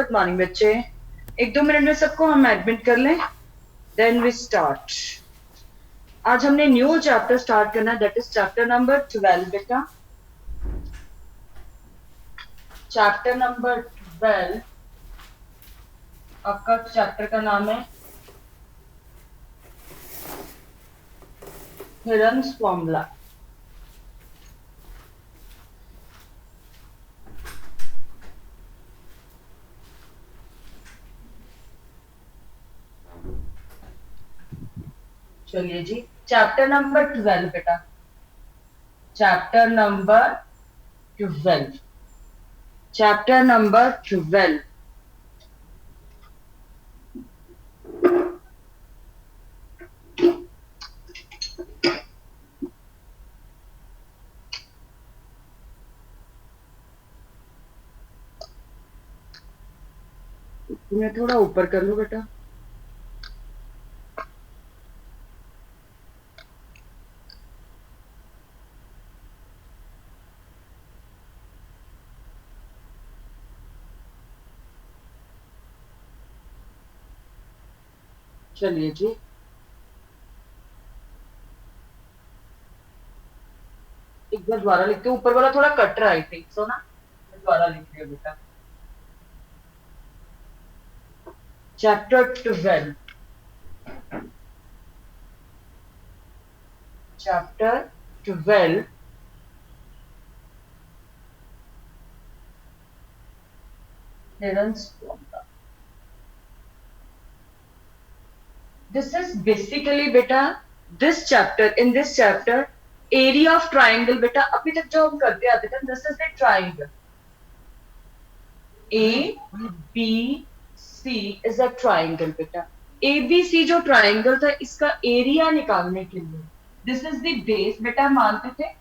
Good morning बच्चे, 1-2 minute में सबको हम एडमिट कर लें, देन वी स्टार्ट। आज हमने न्यू चैप्टर स्टार्ट करना है, दैट इज चैप्टर नंबर 12 बेटा। चैप्टर नंबर 12 आपका चैप्टर का नाम है हिरन्स फॉर्मूला। चलिए जी, चैप्टर नंबर 12 बेटा, चैप्टर नंबर 12, चैप्टर नंबर 12। मैं थोड़ा ऊपर कर लूं बेटा। चलिए जी, एक बार दोबारा लिखते हैं, ऊपर वाला थोड़ा कट रहा है, ठीक सो ना, दोबारा लिख लिया बेटा। Chapter 12, chapter 12, Heron's formula. This is basically beta this chapter, in this chapter area of triangle बेटा अभी तक जो हम करते आते थे, this is the triangle A B C is a triangle बेटा। A B C जो triangle था, इसका एरिया निकालने के लिए this is the base बेटा मानते थे,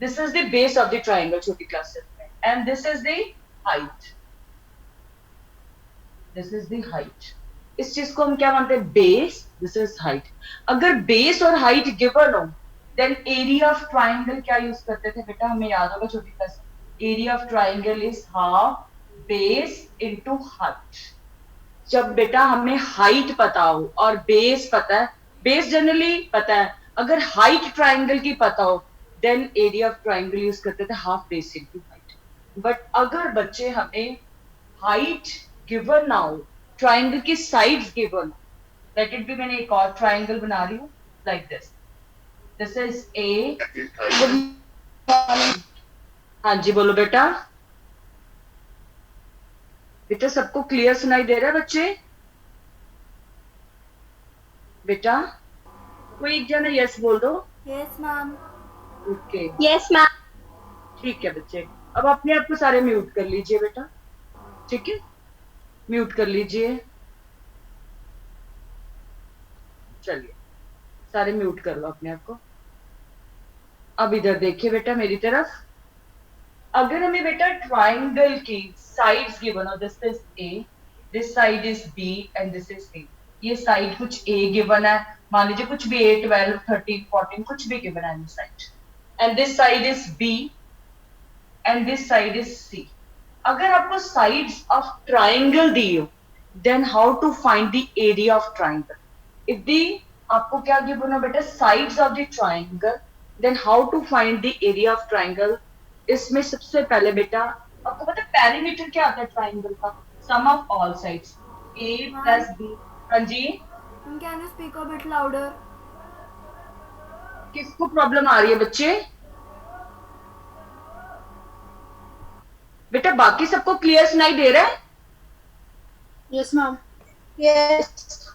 this is the base of the triangle छोटी क्लासेस में, and this is the height, this is the height। इस चीज को हम क्या मानते हैं, बेस, दिस इज हाइट। अगर बेस और हाइट गिवन हो, देन एरिया ऑफ ट्राइंगल क्या यूज करते थे बेटा, हमें याद होगा छोटी class, area of triangle is half base into height. जब बेटा हमें हाइट पता हो और बेस पता है, बेस जनरली पता है, अगर हाइट ट्राइंगल की पता हो, then area of triangle use करते थे half base into height. But अगर बच्चे हमें हाइट गिवन ना हो, ट्राइंगल की sides given, let it be, मैंने एक और ट्राइंगल बना रही हूँ लाइक दिस इज ए। हाँ जी बोलो बेटा। बेटा सबको क्लियर सुनाई दे रहा है बच्चे? बेटा कोई एक जना यस बोल दो। Yes ma'am. Okay yes ma'am. ठीक है बच्चे, अब अपने आप को सारे म्यूट कर लीजिए बेटा, ठीक है, म्यूट कर लीजिए। चलिए सारे म्यूट कर लो अपने आप को। अब इधर देखिए बेटा मेरी तरफ, अगर हमें बेटा ट्राइंगल की साइड्स गिवन हो, this is A, this side is B and this is C. ये साइड कुछ ए गिवन है, मान लीजिए कुछ भी 8 12 13 14 कुछ भी गिवन है side, and this side is B and this side is C. अगर आपको साइड्स ऑफ ट्राइंगल दी हो, then how to find the area of triangle. If दी आपको क्या गिवन हो बेटा, sides of the triangle, then how to find the area of triangle. इसमें सबसे पहले बेटा आपको पता है पेरीमीटर क्या आता है ट्राइंगल का, sum of all sides A plus B. हाँ जी, can you speak a bit louder? किसको प्रॉब्लम आ रही है बच्चे? बेटा बाकी सबको क्लियर सुनाई दे रहा है? Yes ma'am. Yes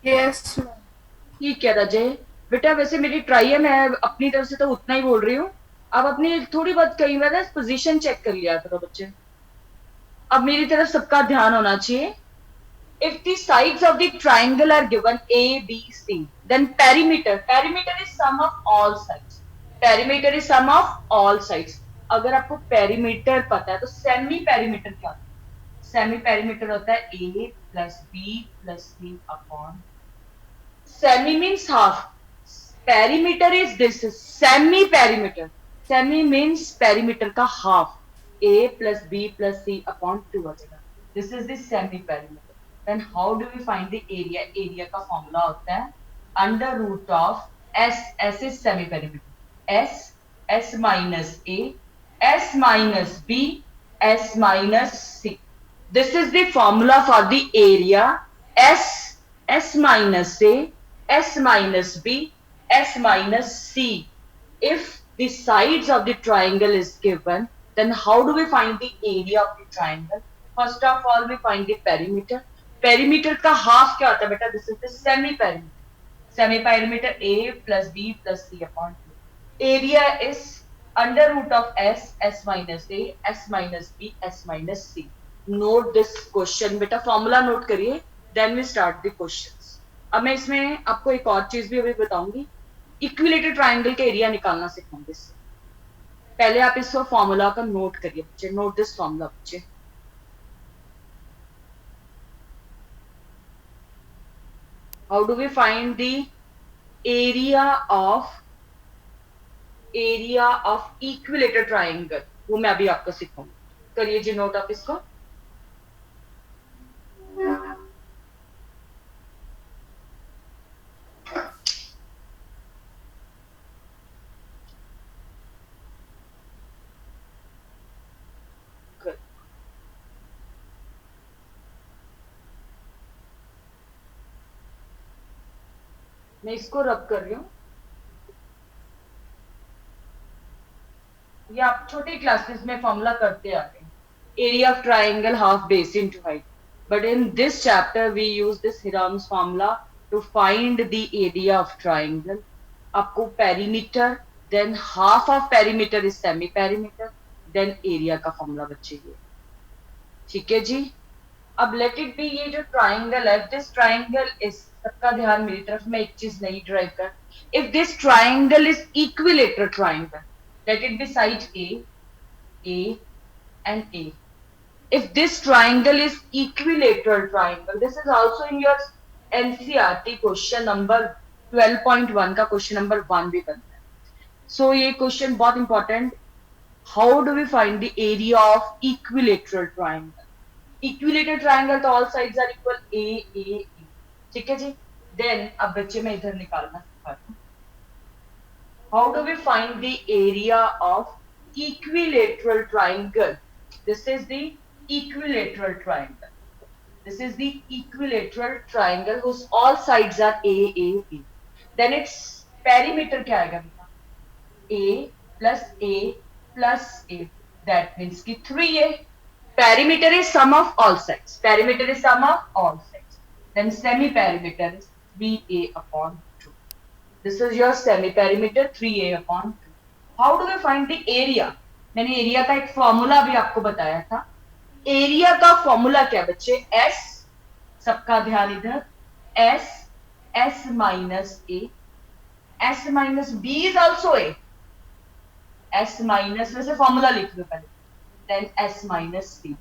yes. ठीक है राजे बेटा, वैसे मेरी ट्राई है, मैं अपनी तरफ से तो उतना ही बोल रही हूँ। अब अपनी थोड़ी बहुत कई बार पोजीशन चेक कर लिया करो बच्चे। अब मेरी तरफ सबका ध्यान होना चाहिए। If the sides of the triangle are given A, B, C, then perimeter is sum of all sides. Perimeter is sum of all sides. अगर आपको perimeter पता है तो semi perimeter क्या होता है? Semi perimeter होता है A plus B plus C upon. Semi means half. Perimeter is this. Semi perimeter. Semi means perimeter का half. a plus b plus c upon 2 आ जाएगा. This is the semi perimeter. Then how do we find the area? Area का formula होता है under root of s. S is semi perimeter. S minus a, s minus b, s minus c. This is the formula for the area. S minus a, s minus b, s minus c. If the sides of the triangle is given, then how do we find the area of the triangle? First of all, we find the perimeter. Perimeter का half क्या होता है बेटा? This is the semi perimeter. Semi perimeter a plus b plus c upon 2. Area is under root of s minus a, s minus b, s minus c. Note this question बेटा, formula note करिए. Then we start the questions. अब मैं इसमें आपको एक और चीज भी अभी बताऊंगी. इक्विलेटर ट्राइंगल का एरिया निकालना सिखाऊंगी. पहले आप इस फॉर्मूला का नोट करिए बच्चे. नोट दिस फॉर्मूला बच्चे. How do we find the area of equilateral triangle, वो मैं अभी आपको सिखाऊंगी. करिए जी नोट आप इसको. मैं इसको रब कर रही हूँ. ये आप छोटी क्लासेस में फॉर्मूला करते आ रहे हैं. Area of triangle half base into height. But in this chapter we use this Heron's formula to find the area of triangle. आपको perimeter, then half of perimeter is semi perimeter, then area का formula बच्चे ये. ठीक है जी. अब late it B, ये जो triangle है, दिस ट्राइंगल इज, सबका ध्यान मेरी तरफ, मैं एक चीज नहीं ड्राइव कर. If this triangle is equilateral triangle, let it be side A and A. If this triangle is equilateral triangle, this is also in your NCERT question number 12.1 का question number 1 भी बनता है. So ये question बहुत important. How do we find the area of equilateral triangle? Equilateral triangle तो all sides are equal, A. ठीक है जी. Then अब बच्चे मैं इधर निकालना सिखाता हूँ. How do we find the area of equilateral triangle? This is the equilateral triangle. This is the equilateral triangle whose all sides are A. Then its perimeter क्या आएगा बेटा? A plus A plus A. That means कि 3A. Perimeter is sum of all sides. Perimeter is sum of all sides. Then semi-perimeter is 3A upon. This is your semi-perimeter 3A upon 2. How do we find the area? मैंने area का एक formula भी आपको बताया था. Area का formula क्या बच्चे? S, सबका ध्यान इधर, S minus A, S minus B is also A. S minus, वैसे फॉर्मूला लिख लो पहले. Then S minus C.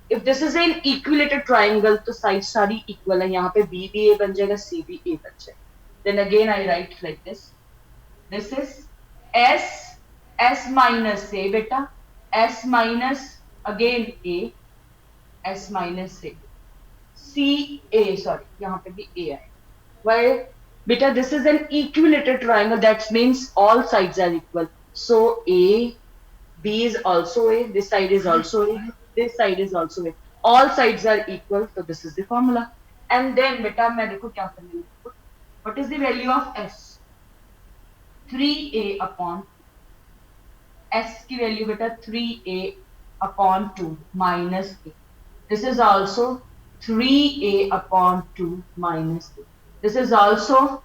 If this is an equilateral triangle, तो साइड सारी इक्वल है. यहाँ पे B भी A बन जाएगा, C भी A बन जाएगा. Then again I write like this. This is S minus A beta, S minus again A, S minus A, sorry, यहाँ पे भी A आए. Why? Beta, this is an equilateral triangle. That means all sides are equal. So A, B is also A. This side is also A. This side is also A. All sides are equal. So this is the formula. And then beta, मैं देखो क्या करने लगी. What is the value of S? 3A upon. S की value बेटा 3A upon 2 minus A. This is also 3A upon 2 minus A. This is also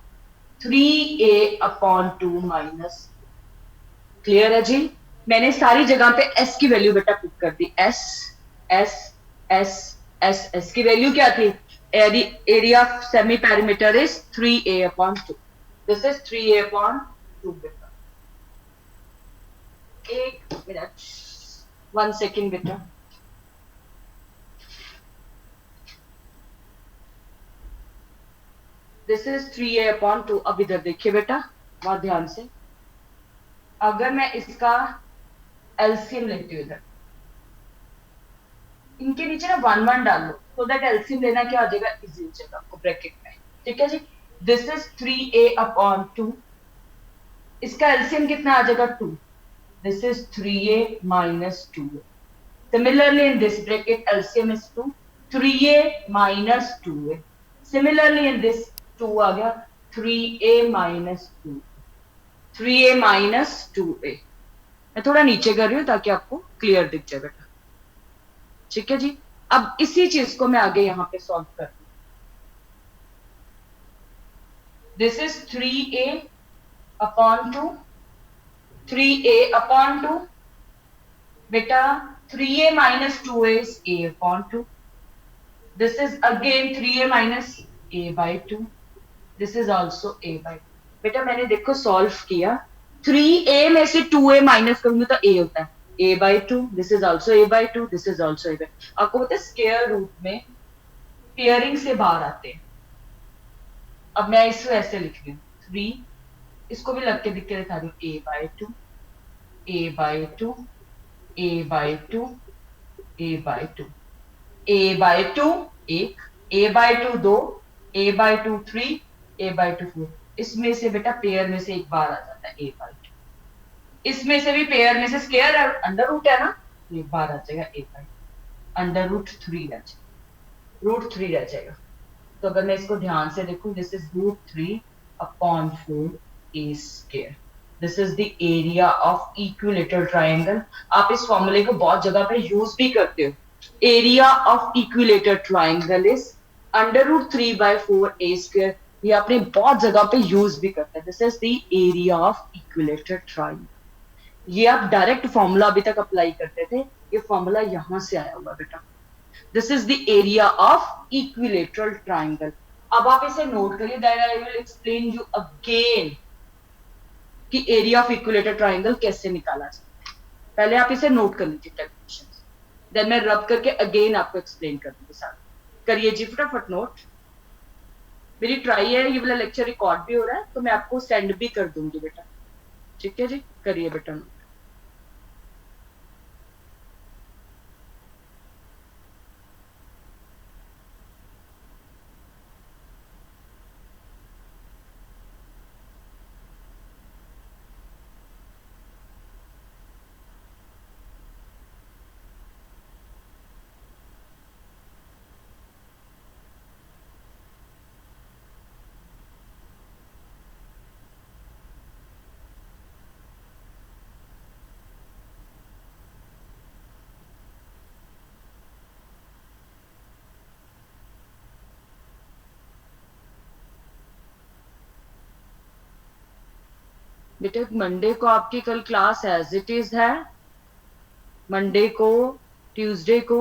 3A upon 2 minus A. Clear है जी? मैंने सारी जगह पे S की वैल्यू बेटा put कर दी. S की वैल्यू क्या थी? Area of semi-perimeter is 3A upon 2. This is 3A upon 2 beta. एक मिनट, 1 second बेटा. This is 3A upon 2. अब इधर देखिए बेटा, बहुत ध्यान से. अगर मैं इसका एलसीएम लेती हूँ इधर, इनके नीचे ना 1 1 डाल लो, so that एलसीएम लेना क्या आ जाएगा, इजी हो जाएगा आपको ब्रैकेट में। ठीक है जी, दिस इज 3a/2, इसका एलसीएम कितना आ जाएगा 2, this is 3a minus 2a। Similarly, in this bracket, LCM is 2, 3a minus 2a। Similarly, in this 2 आ गया, 3a minus 2, 3a minus 2a। मैं थोड़ा नीचे कर रही हूँ ताकि आपको क्लियर दिख जाए बेटा। ठीक है जी, अब इसी चीज को मैं आगे यहाँ पे सॉल्व कर रही हूँ। दिस इज 3a/2, 3a/2 बेटा, 3a minus 2a is a/2। This is again 3a minus a/2। This is also a/2। बेटा मैंने देखो सॉल्व किया, 3a में से 2a माइनस करूंगी तो a होता है a/2। This is also a/2, this is also a/2। आपको पता है स्क्वायर रूट में पेयरिंग से बाहर आते हैं। अब मैं इसको ऐसे लिख रही हूँ 3, इसको भी लग के दिख के दिखा रही हूँ a/2, a/2, a/2, a/2, a/2 एक, a/2 2, a/2 3, a/2 4। इसमें से बेटा पेयर में से एक बार आ जाता है a/2, इसमें से भी पेयर में से स्क्वायर अंडर रूट है ना, एक बार आ जाएगा a/2, अंडर रूट 3 रह जाएगा, रूट 3 रह जाएगा। तो अगर मैं इसको ध्यान से देखूं, this is root 3/4 a square. This is the area of equilateral triangle. आप इस फॉर्मूले को बहुत जगह पे यूज भी करते हो। Area of equilateral triangle is √3/4 a square. ये आपने बहुत जगह पे यूज भी करते हैं। This is the area of equilateral triangle. ये आप डायरेक्ट फॉर्मूला अभी तक अप्लाई करते थे, ये फॉर्मूला यहां से आया हुआ बेटा। This is the area of equilateral triangle. अब आप इसे नोट करिए, then I will explain you again कि एरिया ऑफ इक्विलेटर ट्राइंगल कैसे निकाला जाए। पहले आप इसे नोट कर लीजिए कैलकुलेशंस, देन मैं रब करके अगेन आपको एक्सप्लेन कर दूंगी साथ। करिए जी फटाफट नोट। मेरी ट्राई है, ये वाला लेक्चर रिकॉर्ड भी हो रहा है तो मैं आपको सेंड भी कर दूंगी बेटा। ठीक है जी, करिए बेटा नोट। बेटा मंडे को आपकी कल क्लास एज इट इज है, मंडे को, ट्यूसडे को,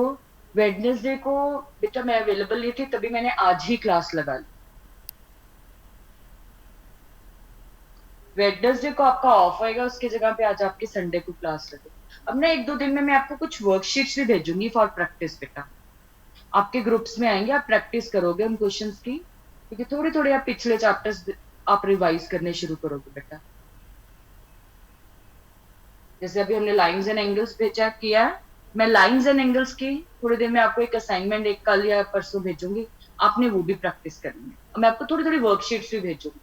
वेडनेसडे को बेटा मैं अवेलेबल नहीं थी, तभी मैंने आज ही क्लास लगा ली। वेडनेसडे को आपका ऑफ होएगा, उसकी जगह पे आज आपकी संडे को क्लास लगे। अब ना 1 2 दिन में मैं आपको कुछ वर्कशीट्स भी भेजूंगी फॉर प्रैक्टिस बेटा। आपके ग्रुप्स में आएंगे, आप प्रैक्टिस करोगे उन क्वेश्चंस की, क्योंकि थोड़ी थोड़ी आप पिछले चैप्टर्स आप रिवाइज करने शुरू करोगे बेटा। जैसे अभी हमने लाइंस एंड एंगल्स भेजा किया है, मैं लाइंस एंड एंगल्स की थोड़ी देर में आपको एक असाइनमेंट एक कल या परसों भेजूंगी, आपने वो भी प्रैक्टिस करनी है। और मैं आपको थोड़ी थोड़ी वर्कशीट्स भी भेजूंगी।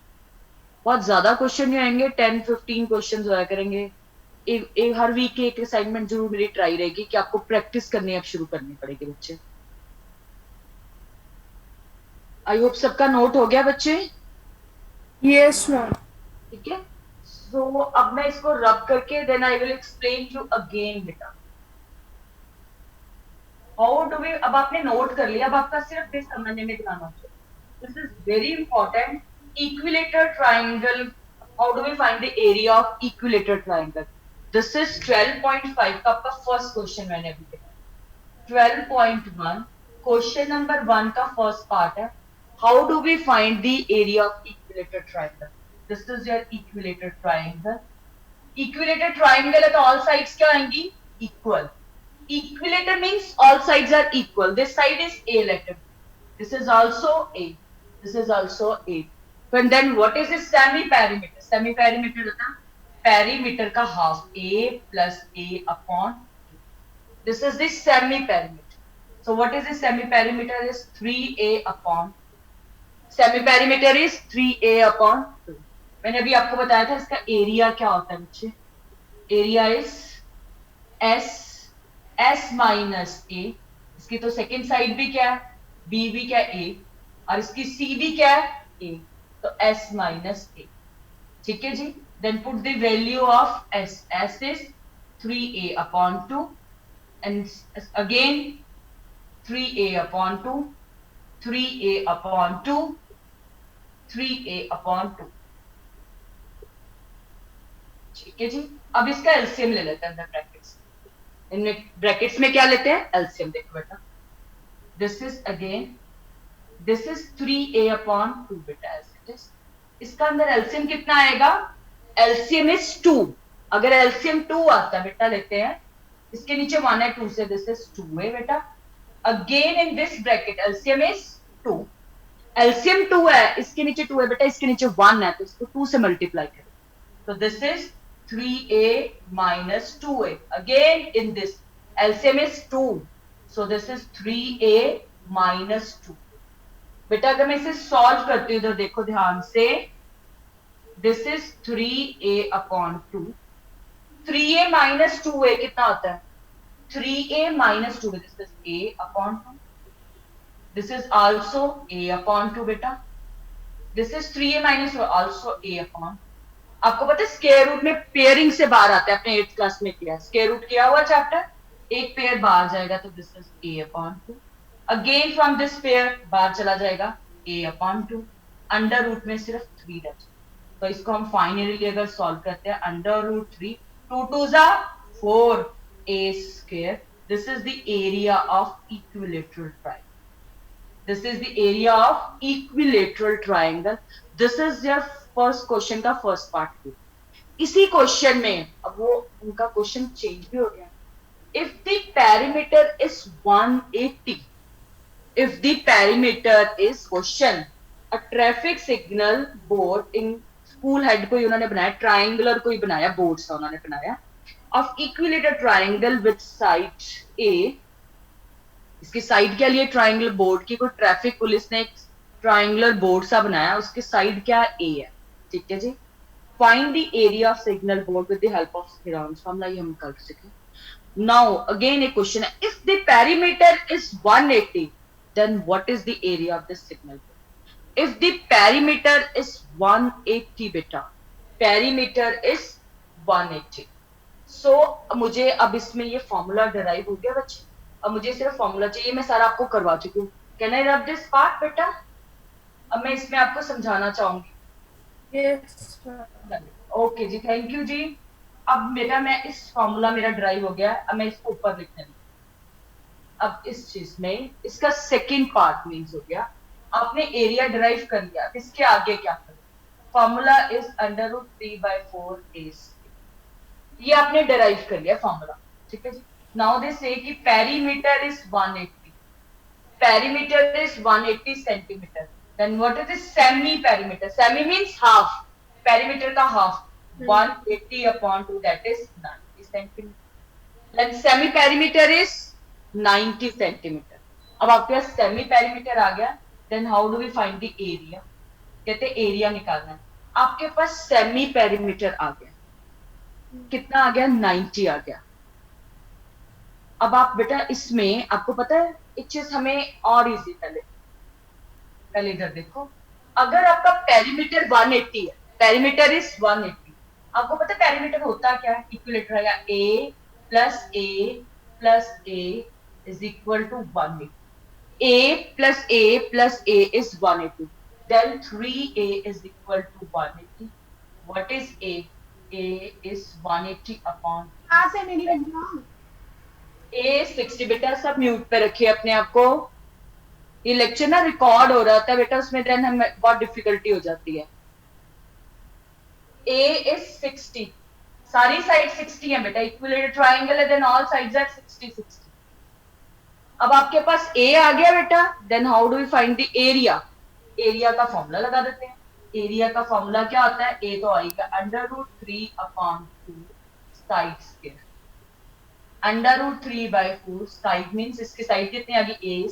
बहुत ज्यादा क्वेश्चन नहीं आएंगे, 10 15 क्वेश्चन होया करेंगे। हर वीक एक असाइनमेंट जरूर मेरी ट्राई रहेगी कि आपको प्रैक्टिस करनी अब शुरू करनी पड़ेगी बच्चे। आई होप सबका नोट हो गया बच्चे। Yes ma'am. ठीक है, सो अब मैं इसको रब करके then I will explain you again बेटा। हाउ डू वी, अब आपने नोट कर लिया, अब आपका सिर्फ ये समझने में ध्यान रखो। This is very important. Equilateral triangle, how do we find the area of equilateral triangle. This is 12.5 का आपका फर्स्ट क्वेश्चन मैंने अभी देखा। 12.1 क्वेश्चन नंबर 1 का फर्स्ट पार्ट है, how do we find the area of equilateral triangle. This is your equilateral triangle. Equilateral triangle है तो all sides क्या आएंगी, equal. Equilater means all sides are equal. This side is A, let it. This is also A. This is also A. And then what is this semi-perimeter? Semi-perimeter होता है perimeter का half, A plus A upon 2. This is the semi-perimeter. So what is the semi perimeter is 3a upon, semi perimeter is 3a upon 2। मैंने अभी आपको बताया था इसका area क्या होता है बच्चे, एरिया इज एस माइनस ए। इसकी तो सेकेंड साइड भी क्या है, बी भी क्या है, ए, और इसकी सी भी क्या है, ए, तो एस माइनस ए। ठीक है जी, then put the value of S, S is 3a upon 2 and again 3a upon 2, 3a upon 2, 3a upon 2। ठीक है जी, अब इसका एलसीएम ले लेते हैं अंदर ब्रैकेट्स। इनमें ब्रैकेट्स में क्या लेते हैं, एलसीएम। देखो बेटा, this is again, this is 3a upon 2 बेटा, एज इट इज। इसका अंदर एलसीएम कितना आएगा, एलसीएम इज 2। अगर एलसीएम 2 आता है बेटा, लेते हैं, इसके नीचे 1 है 2 से, दिस इज 2a बेटा। Again in this bracket LCM is 2, LCM 2 है, इसके नीचे 2 है बेटा, इसके नीचे 1 है, तो इसको 2 से मल्टीप्लाई करें, तो this is 3a minus 2a। Again in this LCM is 2, so this is 3a minus 2। बेटा अगर मैं इसे सॉल्व करती हूँ तो देखो ध्यान से, this is 3a upon 2, 3a minus 2a कितना होता है, 3a minus 2, this is a upon 2, this is also a upon 2 बेटा, this is 3a minus also a upon. आपको पता है स्क्वायर रूट में पेयरिंग से बाहर आता है, अपने 8th क्लास में किया, स्क्वायर रूट किया हुआ चैप्टर, एक पेयर बाहर जाएगा तो this is a upon 2, again from this pair बाहर चला जाएगा a अपॉन 2, अंडर रूट में सिर्फ 3 रह जाएगा। तो इसको हम फाइनली अगर सॉल्व करते हैं, अंडर रूट 3, 2 2 जा 4 a square, this is the area of equilateral triangle, this is the area of equilateral triangle. This is your first question का फर्स्ट पार्ट। इसी क्वेश्चन में अब वो उनका क्वेश्चन चेंज भी हो गया। If the perimeter is 180, if the perimeter is question, a traffic signal board in school head को उन्होंने बनाया, ट्राइंगुलर कोई बनाया, बोर्ड सा उन्होंने बनाया, of equilateral triangle with side A. इसकी साइड क्या लिए, ट्राइंगल बोर्ड की, कोई ट्रैफिक पुलिस ने एक ट्राइंगुलर बोर्ड सा बनाया, उसकी साइड क्या ए है। ठीक है जी, find the area of signal board with the help of theorems, formula ये हम कर सके। नाउ अगेन एक क्वेश्चन है, if the perimeter is 180 then what is the area of the signal board. If the perimeter is 180 बेटा, perimeter is 180, सो मुझे अब इसमें ये फॉर्मूला डिराइव हो गया बच्चे, अब मुझे सिर्फ फॉर्मूला चाहिए, मैं सारा आपको करवा चुकी हूँ। Can I rub this part बेटा, अब मैं इसमें आपको समझाना चाहूंगी। Yes, ओके जी, थैंक यू जी। अब बेटा मैं इस फॉर्मूला मेरा ड्राइव हो गया, अब मैं इसको ऊपर लिखने लगी। अब इस चीज में इसका सेकंड पार्ट मीन्स हो गया, आपने एरिया ड्राइव कर लिया, इसके आगे क्या करें, formula is under root 3/4 a, ये आपने डिराइव कर लिया फॉर्मूला। ठीक है जी, नाउ दे से कि perimeter is 180, perimeter is 180 centimetre, then what is the semi perimeter, semi means half, perimeter का half, 180 upon 2 that is 90 centimeter, then semi perimeter is 90 centimeter। अब आपके पास semi perimeter आ गया, then how do we find the area, कहते area निकालना है। आपके पास semi perimeter आ गया, कितना आ गया, 90 आ गया। अब आप बेटा इसमें आपको पता है एक चीज हमें और इजी, पहले इधर देखो, अगर आपका पेरीमीटर 180 है, पेरीमीटर इज 180, आपको पता है पेरीमीटर होता क्या है, इक्विलेटर है, a plus a plus a is equal to 180, a plus a plus a is 180, then 3a is equal to 180। What is a, a is 180 upon, कहाँ से मेरी एग्जाम? a 60 बेटा, सब म्यूट पे रखिए अपने आप को, ये लेक्चर ना रिकॉर्ड हो रहा था बेटा, उसमें देन हमें बहुत डिफिकल्टी हो जाती है। A is 60, सारी साइड 60 है बेटा, इक्विलेटरल ट्रायंगल है, देन ऑल साइड्स आर 60 60। अब आपके पास A आ गया बेटा, then how do we find the area, area का फॉर्मूला लगा देते हैं। एरिया का फॉर्मूला क्या होता है, A तो आएगा under root 3 upon 2 side square, √3/4 side means इसकी साइड कितनी आ गई a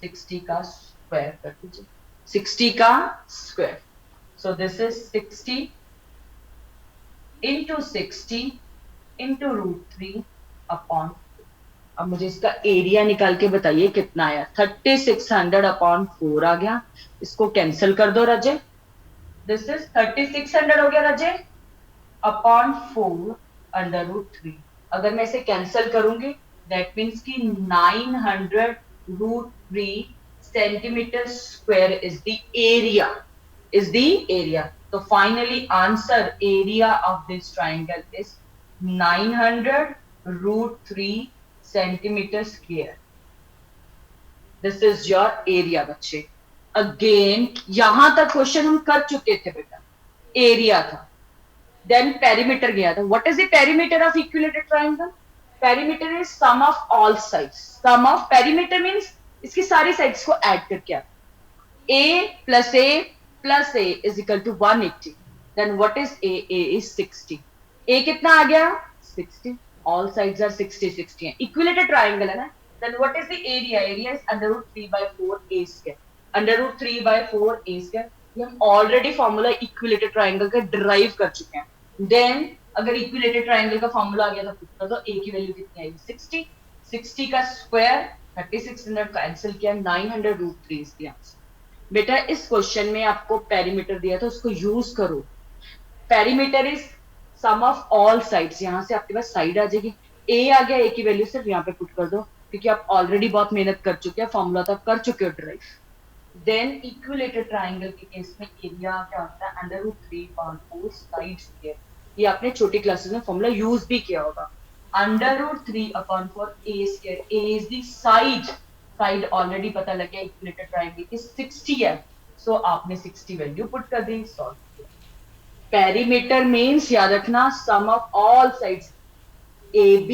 60 का स्क्वायर कर दीजिए 60 का square so this is 60 into 60 into √3 upon अब मुझे इसका एरिया निकाल के बताइए कितना आया 3600 अपॉन 4 आ गया इसको कैंसिल कर दो रजे दिस इज 3600 हो गया रजे अपॉन 4 √3 अगर मैं इसे कैंसिल करूंगी दैट मीन्स कि 900 √3 centimetre square is the area तो finally answer area of this triangle is 900 √3 centimetre square this is your area बच्चे अगेन यहां तक क्वेश्चन हम कर चुके थे बेटा एरिया था then perimeter गया था what is the perimeter of equilateral triangle perimeter is sum of all sides sum of perimeter means इसकी सारी sides को add करके आता a plus a plus a is equal to 180 then what is a is 60 a कितना आ गया 60 all sides are 60 60 है equilateral triangle है ना then what is the area is √3/4 a square √3/4 a square ये हम ऑलरेडी फॉर्मूला इक्विलेटरल ट्राइंगल का derive कर चुके हैं देन अगर इक्विलेटरल ट्राइंगल का फॉर्मूला आ गया तो पुट कर दो a की वैल्यू कितनी आएगी 60 60 का स्क्वायर 3600 कैंसिल किया 900 √3 इज द आंसर बेटा इस क्वेश्चन में आपको पेरीमीटर दिया था उसको यूज करो perimeter is sum of all sides यहां से आपके पास साइड आ जाएगी a आ गया a की वैल्यू सिर्फ यहाँ पे पुट कर दो क्योंकि आप ऑलरेडी बहुत मेहनत कर चुके हैं फॉर्मूला तो आप कर चुके हो डिराइव देन इक्विलेटरल ट्राइंगल के केस में एरिया क्या होता है √3/4 साइड स्क्वायर ये आपने छोटी क्लासेस में फॉर्मूला यूज भी किया होगा √3/4 a square a is the side already पता लग गया इक्विलेटरल ट्राइंगल की 60 है सो आपने 60 वैल्यू पुट कर दी सॉल्व किया पेरीमीटर मींस याद रखना sum of all sides AB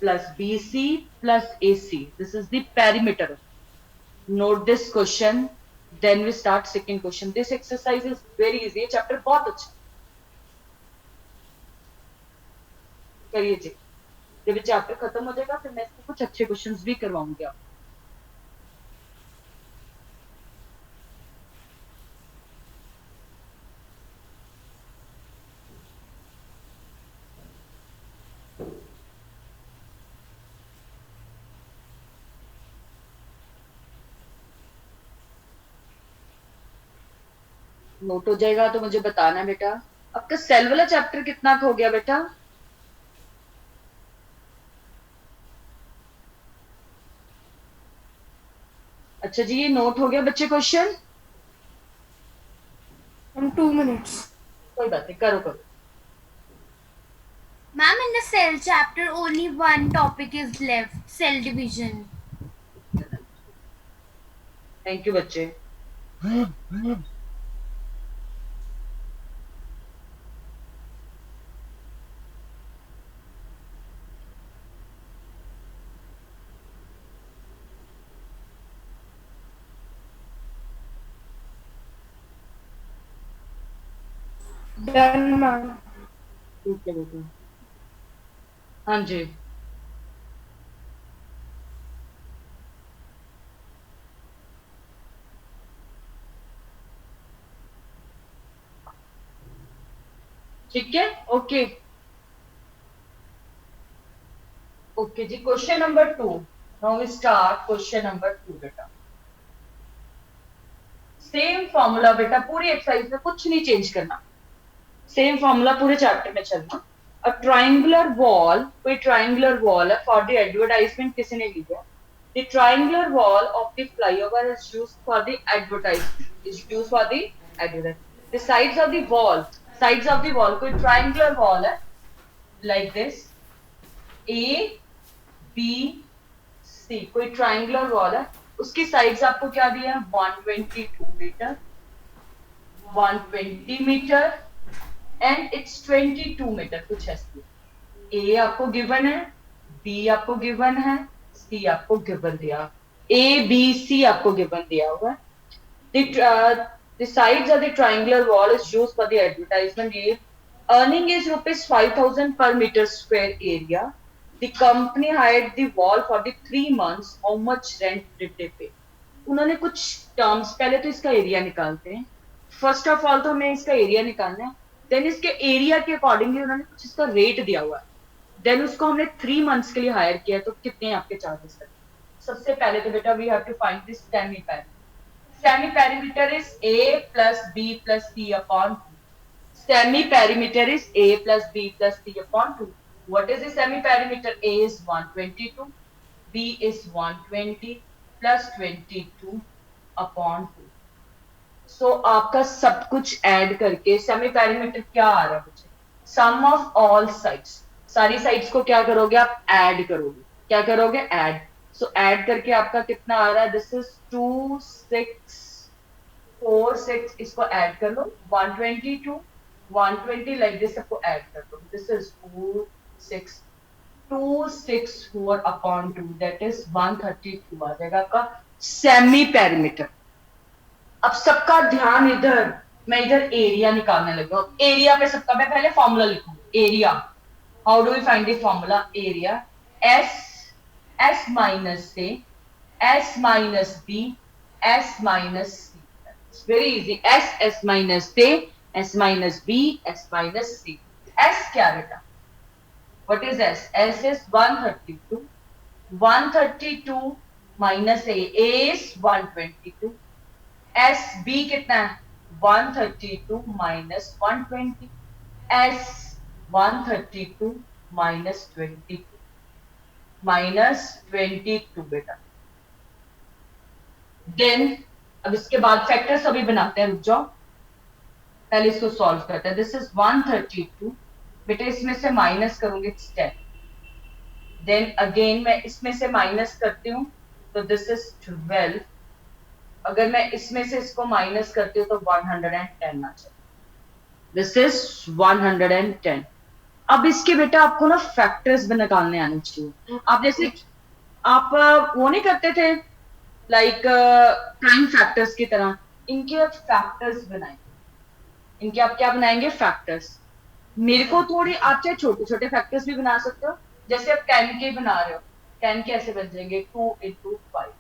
plus BC plus AC this is the perimeter note this question then we start second question this exercise is very easy chapter बहुत अच्छा करिए जी जब chapter खत्म हो जाएगा फिर मैं इसको कुछ अच्छे क्वेश्चंस भी करवाऊंगी आप नोट हो जाएगा तो मुझे बताना बेटा आपका सेल वाला चैप्टर कितना हो गया बेटा अच्छा जी ये नोट हो गया बच्चे क्वेश्चन In 2 minutes. कोई बात नहीं करो करो Ma'am, in the cell chapter, only one topic is left, cell division. Thank you बच्चे Done, ma'am. ठीक है बेटा हाँ जी ठीक है ओके ओके जी question number 2 now we start question number 2 बेटा सेम फॉर्मूला बेटा पूरी एक्सरसाइज में कुछ नहीं चेंज करना सेम फॉर्मूला पूरे चैप्टर में चलना अ ट्रायंगुलर वॉल कोई ट्रायंगुलर वॉल है फॉर द एडवर्टाइजमेंट किसी ने लिया the triangular wall of the flyover is used for the advertisement is used for the advertisement the sides of the wall कोई triangular wall है like this A B C कोई triangular wall है उसकी sides आपको क्या दिया है 122 meter 120 meter and it's 22 meter कुछ ऐसे ए आपको गिवन है बी आपको गिवन है सी आपको गिवन दिया ए बी सी आपको गिवन दिया हुआ the sides of the triangular wall is used for the advertisement earning is rupees 5000 per meter square area the company hired the wall for the 3 months, how much rent did they पे? उन्होंने कुछ terms, पहले तो इसका area निकालते हैं। First of all तो हमें इसका एरिया निकालना है, देन इसके एरिया के अकॉर्डिंगली उन्होंने कुछ इसका रेट दिया हुआ है, देन उसको हमने 3 months के लिए हायर किया, तो कितने आपके चार्जेस लगेंगे? सबसे पहले तो बेटा we have to find this semi parameter. Semi parameter is a plus b plus c upon 2. Semi perimeter is a plus b plus c upon 2. What is the semi perimeter? A is 122, b is 120 plus 22 upon 2. So आपका सब कुछ add करके semi parameter क्या आ रहा है मुझे? सम of all sides, सारी sides को क्या करोगे आप? ऐड करोगे। क्या करोगे? ऐड। सो ऐड करके आपका कितना आ रहा है? दिस इज 2 6 4 6, इसको ऐड कर लो, 122 120 लाइक दिस, सबको ऐड कर दो, this is 4 6 2 6 4 upon 2, that is 132 आ जाएगा आपका सेमी पैरामीटर। अब सबका ध्यान इधर, मैं इधर एरिया निकालने लगा हूं। एरिया पे सबका मैं पहले फॉर्मूला लिखूंगा। Area, how do we find the formula? Area S, S minus S S minus B S minus C, very easy. S S minus S S minus B S minus C. S क्या बेटा? What is S? S is 132, 132 minus A is 122, S B कितना है? 132 minus 120, S 132 minus 22, minus 22 बेटा। Then अब इसके बाद factors अभी बनाते हैं, रुक जाओ, पहले इसको सॉल्व करते हैं। दिस इज 132 बेटा, इसमें से माइनस करूंगी 10, देन अगेन मैं इसमें से माइनस करती हूँ, तो दिस इज 12, अगर मैं इसमें से इसको माइनस करती हूँ तो 110 आ जाए, दिस इज 110। अब इसके बेटा आपको ना फैक्टर्स भी निकालने आने चाहिए। आप जैसे आप वो नहीं करते थे लाइक प्राइम फैक्टर्स की तरह, इनके आप फैक्टर्स बनाएंगे। इनके आप क्या बनाएंगे? फैक्टर्स। मेरे को थोड़ी, आप चाहे छोटे छोटे फैक्टर्स भी बना सकते हो, जैसे आप 10 के बना रहे हो, 10 के ऐसे बन जाएंगे 2 into 5।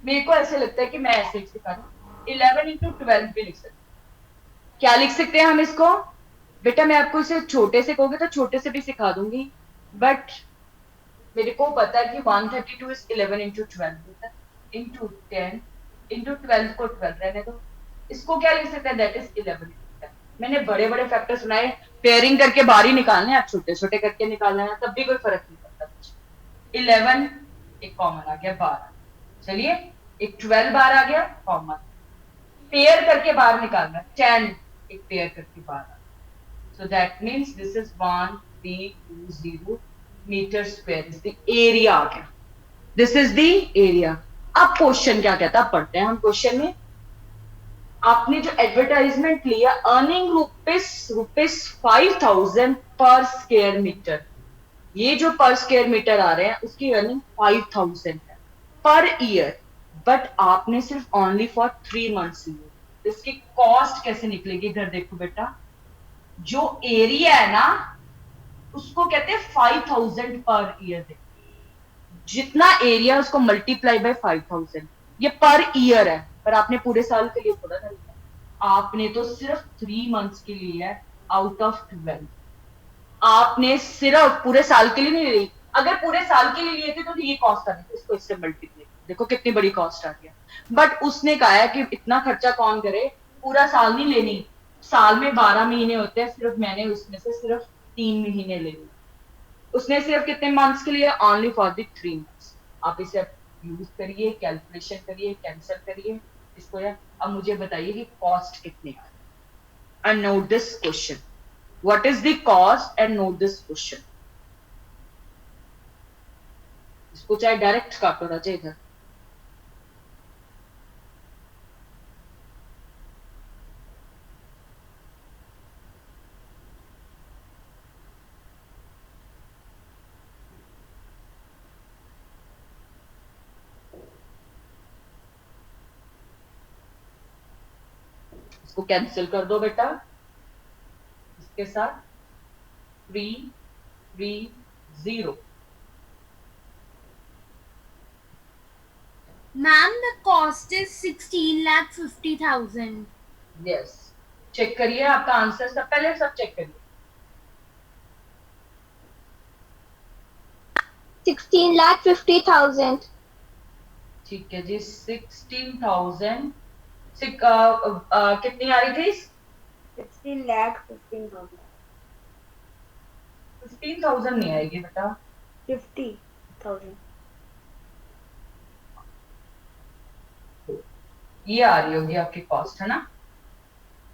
मेरे को ऐसे लगता है कि मैं ऐसे ही सिखा दूं, 11 into 12 भी लिख सकते हैं। क्या लिख सकते हैं हम इसको? बेटा मैं आपको इसे छोटे से कहोगे तो छोटे से भी सिखा दूंगी, बट मेरे को पता है कि 132 इज 11 into 12 होता है, into 10 into 12 को 12 रहने दो, इसको क्या लिख सकते हैं? That is 11 into 10। मैंने बड़े बड़े फैक्टर्स बनाए, पेयरिंग करके बाहर ही निकालने हैं, आप छोटे छोटे करके निकालना है, तब भी कोई फर्क नहीं पड़ता कुछ। 11 एक कॉमन आ गया, 12, चलिए एक 12 बाहर आ गया कॉमन, पेयर करके बाहर निकालना, 10 एक पेयर करके बाहर, so that means this is 1320 metre square is the area आ गया, दिस इज द एरिया। अब क्वेश्चन क्या कहता है, पढ़ते हैं हम क्वेश्चन में। आपने जो एडवर्टाइजमेंट लिया, अर्निंग रुपीस 5000 पर स्क्वायर मीटर, ये जो पर स्क्वायर मीटर आ रहे हैं उसकी अर्निंग 5000 है पर ईयर, बट आपने सिर्फ ओनली फॉर 3 months ली, इसकी कॉस्ट कैसे निकलेगी? इधर देखो बेटा, जो एरिया है ना उसको कहते हैं 5000 पर ईयर। जितना एरिया उसको मल्टीप्लाई बाय 5000, ये पर ईयर है, पर आपने पूरे साल के लिए थोड़ा ना लिया, आपने तो सिर्फ 3 months के लिए है आउट ऑफ 12, आपने सिर्फ पूरे साल के लिए नहीं ली। अगर पूरे साल के लिए लिए थे तो ये कॉस्ट आ रही, इसको इससे मल्टीप्लाई, देखो कितनी बड़ी कॉस्ट आ गया। बट उसने कहा है कि इतना खर्चा कौन करे, पूरा साल नहीं लेनी, साल में 12 महीने होते हैं, सिर्फ मैंने उसमें से सिर्फ 3 महीने ले लिए। उसने सिर्फ कितने मंथ्स के लिए? Only for the 3 months। आप इसे यूज करिए, कैलकुलेशन करिए, कैंसिल करिए इसको यार। अब मुझे बताइए कि कॉस्ट कितनी है, and note this question, what is the cost and note this question. इसको चाहे डायरेक्ट काटो राजा इधर, इसको कैंसिल कर दो बेटा इसके साथ 3 3 0. Ma'am, the cost is 16,50,000. Yes check करिए आपका आंसर सब पहले सब चेक करिए 16,50,000. ठीक है जी 16,000 कितनी आ रही थी 16,15,000. 15,000 नहीं आएगी बेटा 50,000. ये आ रही होगी आपकी कॉस्ट है ना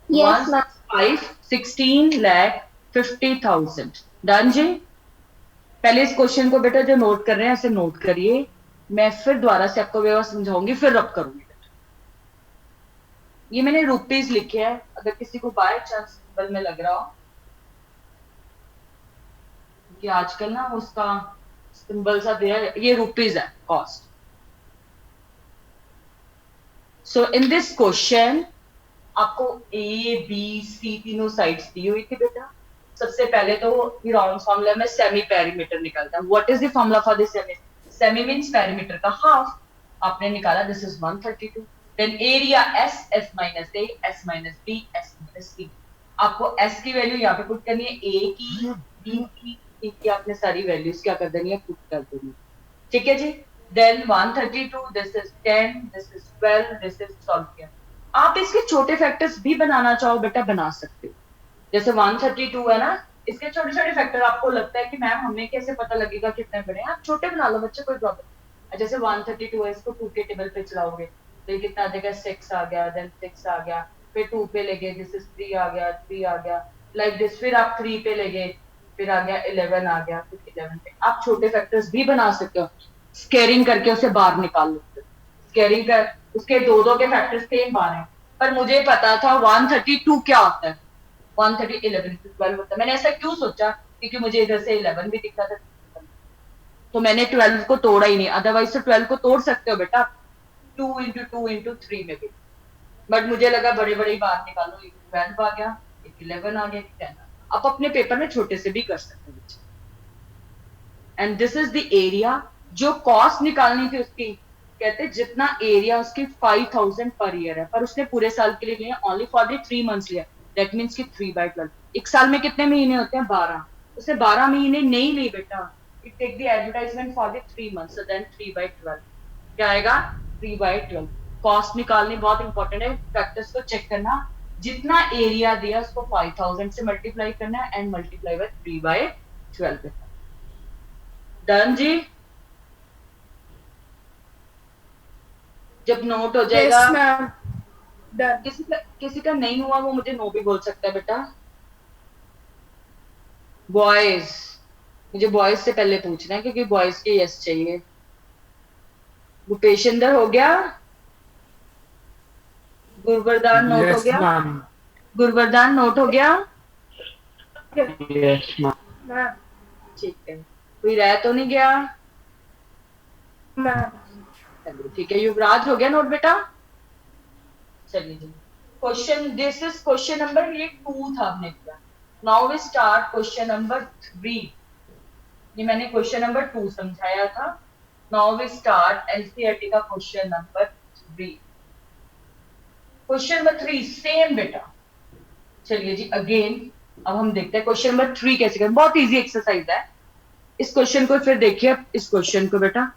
Yes, ma'am. 16,50,000 डन जी पहले इस क्वेश्चन को बेटा जो नोट कर रहे हैं ऐसे नोट करिए मैं फिर दोबारा से आपको व्यवस्था समझाऊंगी फिर रब करूंगी ये मैंने रुपीज लिखे हैं अगर किसी को बाय चांस सिंबल में लग रहा हो कि आजकल ना उसका सिंबल सा दिया है ये रुपीज है cost so in this question आपको ए बी सी तीनों साइड्स दी हुई थी बेटा सबसे पहले तो राउंड फॉर्मूला में सेमी पेरीमीटर निकलता है what is the formula for this semi semi means perimeter का हाफ आपने निकाला this is 132 then area S S minus A S minus B S minus C आपको एस की वैल्यू यहाँ पे पुट करनी है ए की बी की सी की आपने सारी वैल्यूज क्या कर देनी है पुट कर देनी है ठीक है जी then 132 this is 10 this is 12 this is solve किया आप इसके छोटे फैक्टर्स भी बनाना चाहो बेटा बना सकते हो जैसे 132 है ना इसके छोटे छोटे फैक्टर आपको लगता है कि मैम हमें कैसे पता लगेगा कितने बड़े हैं आप छोटे बना लो बच्चे कोई प्रॉब्लम जैसे 132 है इसको 2 के टेबल पे चलाओगे तो ये कितना आ जाएगा 6 आ गया देन 6 आ गया फिर 2 पे ले गए दिस इज 3 आ गया 3 आ गया लाइक दिस फिर आप 3 पे ले गए फिर आ गया 11 आ गया फिर 11 पे आप छोटे फैक्टर्स भी बना सकते हो स्केयरिंग करके उसे बाहर निकाल लो स्केयरिंग कर उसके दो दो के फैक्टर्स सेम बाहर हैं पर मुझे पता था 132 क्या होता है 130 11 12 होता है मैंने ऐसा क्यों सोचा क्योंकि मुझे इधर से 11 भी दिखता था तो मैंने 12 को तोड़ा ही नहीं अदरवाइज तो 12 को तोड़ सकते हो बेटा 2 into 2 into 3 में भी बट मुझे लगा बड़े बड़े बाहर निकालो एक 12 आ गया एक 11 आ गया एक 10 आ गया आप अपने पेपर में छोटे से भी कर सकते हो and this is the area जो कॉस्ट निकालनी थी उसकी कहते जितना एरिया उसकी 5,000 पर ईयर है पर उसने पूरे साल के लिए लिया ओनली फॉर द 3 मंथ्स लिया दैट मीन्स कि 3/12 एक साल में कितने महीने होते हैं 12 उसने 12 महीने नहीं ली बेटा it take the advertisement for the 3 months so then 3/12 क्या आएगा 3/12 कॉस्ट निकालनी बहुत इंपॉर्टेंट है फैक्टर्स को चेक करना जितना एरिया दिया उसको 5,000 से मल्टीप्लाई करना है एंड मल्टीप्लाई बाय 3/12 डन जी जब नोट हो जाएगा Yes, ma'am. Done. किसी का नहीं हुआ वो मुझे नो भी बोल सकता है बेटा बॉयज मुझे बॉयज से पहले पूछना है क्योंकि बॉयज के यस चाहिए भूपेशेंद्र हो गया गुरवरदान नोट हो गया गुरवरदान नोट हो गया Yes, ma'am. ठीक है कोई रह तो नहीं गया Ma'am. चलिए ठीक है युवराज हो गया नोट बेटा चलिए जी question this is question number ये 2 था आपने किया now we start question number 3 ये मैंने क्वेश्चन नंबर 2 समझाया था नाउ वी स्टार्ट एनसीईआरटी का question number 3 question number 3 same बेटा चलिए जी अगेन अब हम देखते हैं क्वेश्चन नंबर 3 कैसे करें बहुत इजी एक्सरसाइज है इस क्वेश्चन को फिर देखिए इस क्वेश्चन को बेटा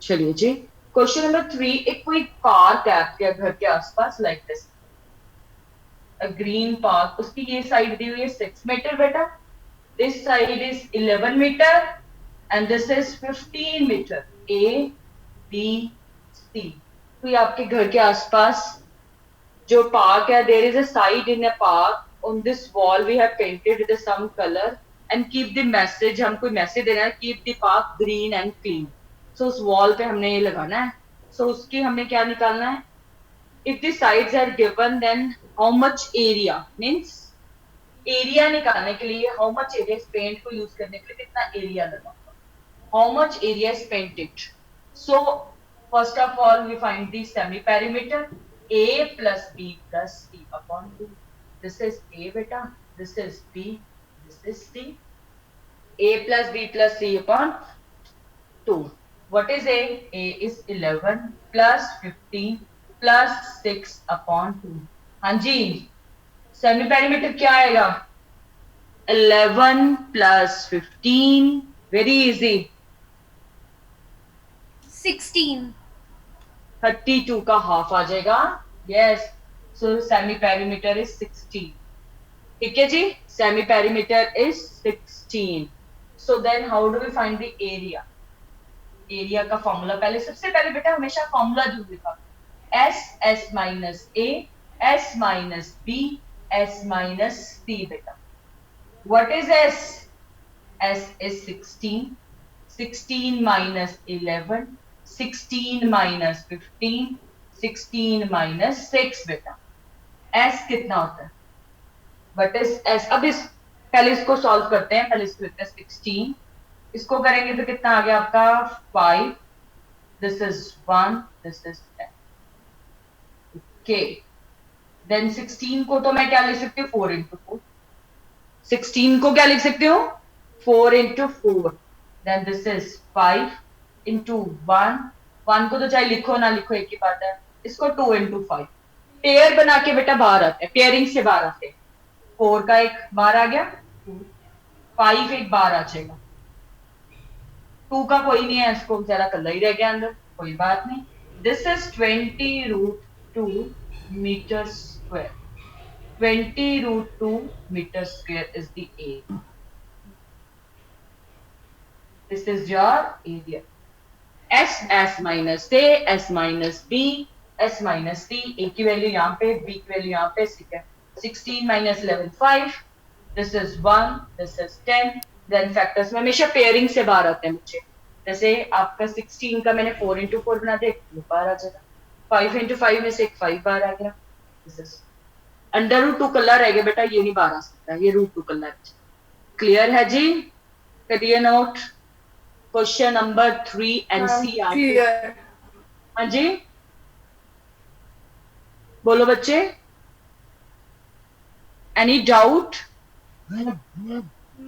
चलिए जी क्वेश्चन नंबर 3 एक कोई कार कैप किया घर के आसपास like this a green path उसकी ये साइड दी हुई है 6 मीटर बेटा this side is 11 meter and this is 15 meter A B C तो ये आपके घर के आसपास जो पार्क है there is a side in a park on this wall we have painted with some colour and keep the message हम कोई मैसेज देना है keep the park green and clean so उस वॉल पे हमने ये लगाना है सो उसकी हमें क्या निकालना है if the sides are given then how much area means area निकालने के लिए हाउ मच एरिया इस पेंट को यूज करने के लिए कितना एरिया लगा how much area is painted so First of all, we find the semi-perimeter A plus B plus C upon 2. This is A beta, this is B, this is C. A plus B plus C upon 2. What is A? A is 11 plus 15 plus 6 upon 2. हाँ जी, semi-perimeter क्या आएगा? 11 plus 15, very easy. 16. 32 का half आ जाएगा. Yes. So semi perimeter is 16. ठीक है जी. Semi perimeter is 16. So then how do we find the area? Area का formula पहले सबसे पहले बेटा हमेशा फॉर्मूला जो लिखा S minus A, S minus B, S minus C बेटा. What is S? S is 16. 16 minus 11. 16 minus 15, 16 minus 6 बेटा. S कितना होता है? What is S? अब इस पहले इसको सॉल्व करते हैं. पहले इसको लिखते हैं 16. इसको करेंगे तो कितना आ गया आपका 5. This is 1. This is 10. Okay. Then 16 को तो मैं क्या लिख सकती हूँ 4 into 4. 16 को क्या लिख सकती हूँ 4 into 4. Then this is 5 into 1. 1 को तो चाहे लिखो ना लिखो एक ही बात है. इसको 2 into 5. पेयर बना के बेटा बाहर आते हैं. पेयरिंग से बाहर आते हैं. 4 का एक बाहर आ गया. 5 एक बाहर आ जाएगा. 2 का कोई नहीं है. इसको बेचारा कल्ला ही रह गया अंदर. कोई बात नहीं. This is 20 root 2 meter square. 20 root 2 meter square is the area. This is your area. S minus A, S minus B, S minus C. A की वैल्यू यहाँ पे, B की वैल्यू यहाँ पे. 16 minus 11, 5. This is 1, this is 10. Then factors में हमेशा pairing से बाहर आते हैं बच्चे. जैसे आपका 16 का मैंने 4 into 4 बना दिया, 2 बाहर आ जाएगा. 5 into 5 में से एक 5 बाहर आ गया. This is under root 2 colour रह गया बेटा. ये नहीं बाहर आ सकता. ये रूट 2 कलर. क्लियर है जी? करिए नोट. Question number 3 NCERT. हाँ जी बोलो बच्चे. Any doubt?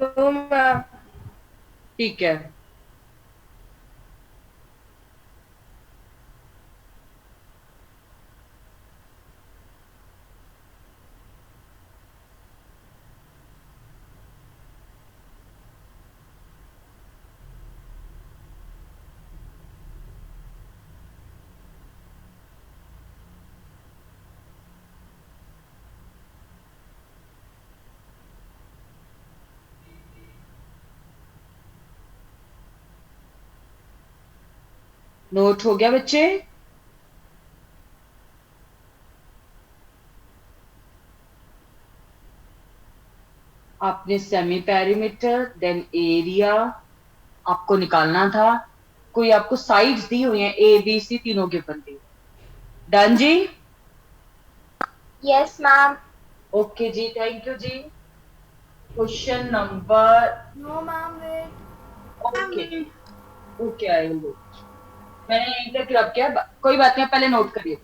No, ma'am. ठीक है. नोट हो गया बच्चे? आपने सेमी पेरीमीटर देन एरिया आपको निकालना था. कोई आपको साइड्स दी हुई हैं ए बी सी तीनों गिवन दी. डन जी? Yes, ma'am. ओके जी. थैंक यू जी. Question number No, ma'am. Wait. Okay okay I will. मैंने यहीं तक रख किया. कोई बात नहीं. पहले नोट करिए.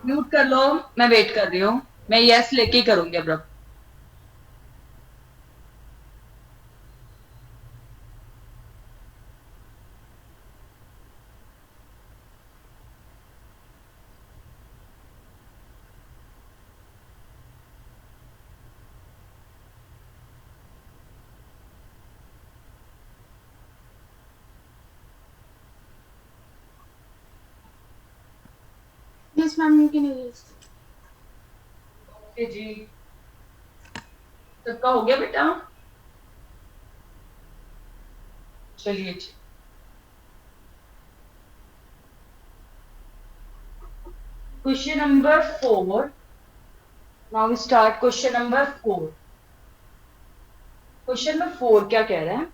म्यूट कर लो. मैं वेट कर रही हूँ. मैं यस लेके ही करूंगी अब. Yes, ma'am. You can erase. Okay जी. सबका हो गया बेटा? चलिए जी. Question number 4. Now we start question number 4. Question number 4 क्या कह रहा है?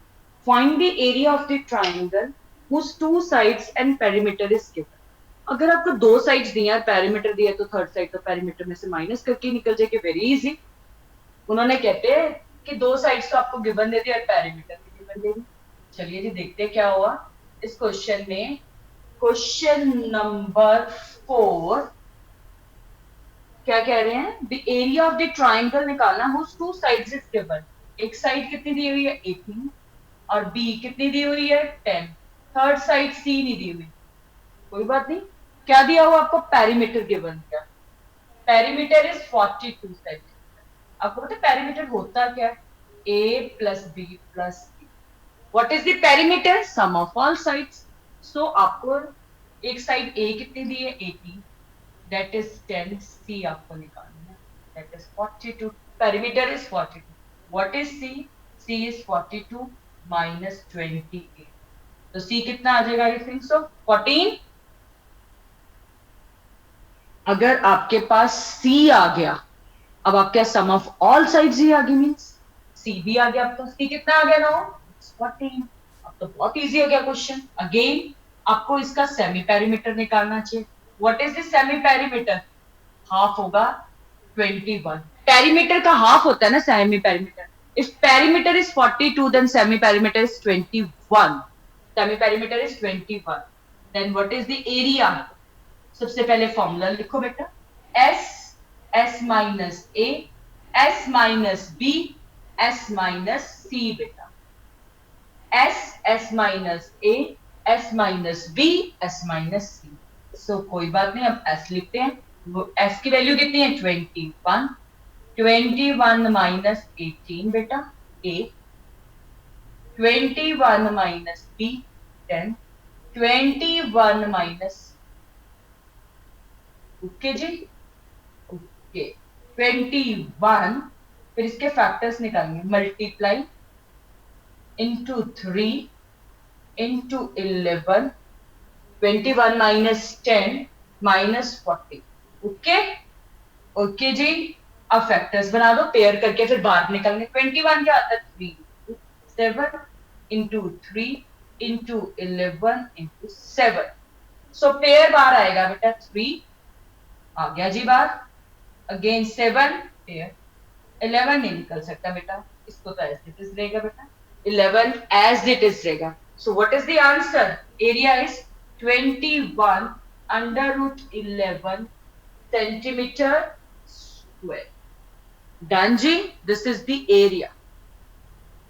Find the area of the triangle whose two sides and perimeter is given. अगर आपको 2 साइड्स दिया है, पेरीमीटर दिया तो थर्ड साइड तो पेरीमीटर में से माइनस करके निकल जाएगी. Very easy. उन्होंने कहते हैं कि 2 साइड्स तो आपको गिवन दे दी और पेरीमीटर भी गिवन दे दी. चलिए जी देखते हैं क्या हुआ. इस क्वेश्चन में क्वेश्चन नंबर 4 क्या कह रहे हैं, the area of the triangle निकालना whose two sides is given. एक साइड कितनी दी हुई है 18 और बी कितनी दी हुई है 10, थर्ड साइड सी नहीं दी हुई, कोई बात नहीं। क्या दिया हुआ आपको, पेरीमीटर गिवन किया, पेरीमीटर इज 42 सेंटीमीटर। आपको पता है पेरीमीटर होता क्या है, A plus B plus C. What is the perimeter, sum of all sides. So आपको एक साइड ए कितनी दी है 18, that is 10, c आपको निकालना है, that is 42, perimeter is 42, what is c, c is 42 minus 28, तो c कितना आ जाएगा, you think so 14। अगर आपके पास c आ गया, अब आपके सम ऑफ ऑल साइड्स ही आ गई, मींस c भी आ गया आपका, c कितना आ गया ना 14। अब तो बहुत इजी हो गया क्वेश्चन। अगेन आपको इसका सेमी पेरीमीटर निकालना चाहिए। What is the semi perimeter, half होगा 21, पेरीमीटर का हाफ होता है ना semi perimeter. If perimeter is 42 then semi perimeter is 21, semi perimeter is 21, then what is the area. सबसे पहले फॉर्मूला लिखो बेटा, S minus A, S minus B, S minus C बेटा, S minus A, S minus B, S minus C. So कोई बात नहीं, अब S लिखते हैं, एस की वैल्यू कितनी है 21, 21 माइनस 18 बेटा A, 21 minus B 10, 21 minus, okay जी, ओके 21, फिर इसके फैक्टर्स निकालेंगे, multiply into 3 into 11, 21 minus 10 minus 40, okay okay जी। अब फैक्टर्स बना दो पेयर करके, फिर बाहर निकलने, 21 क्या आता है 3 7 इंटू 3 इंटू 11 इंटू 7, सो पेयर बाहर आएगा बेटा 3 आ गया जी बाहर, अगेन 7 पेयर, 11 नहीं निकल सकता बेटा, इसको तो एज इट इज रहेगा बेटा, 11 एज इट इज रहेगा। So what is the answer, area is 21 under root 11 centimetre square. Done ji, this is the area,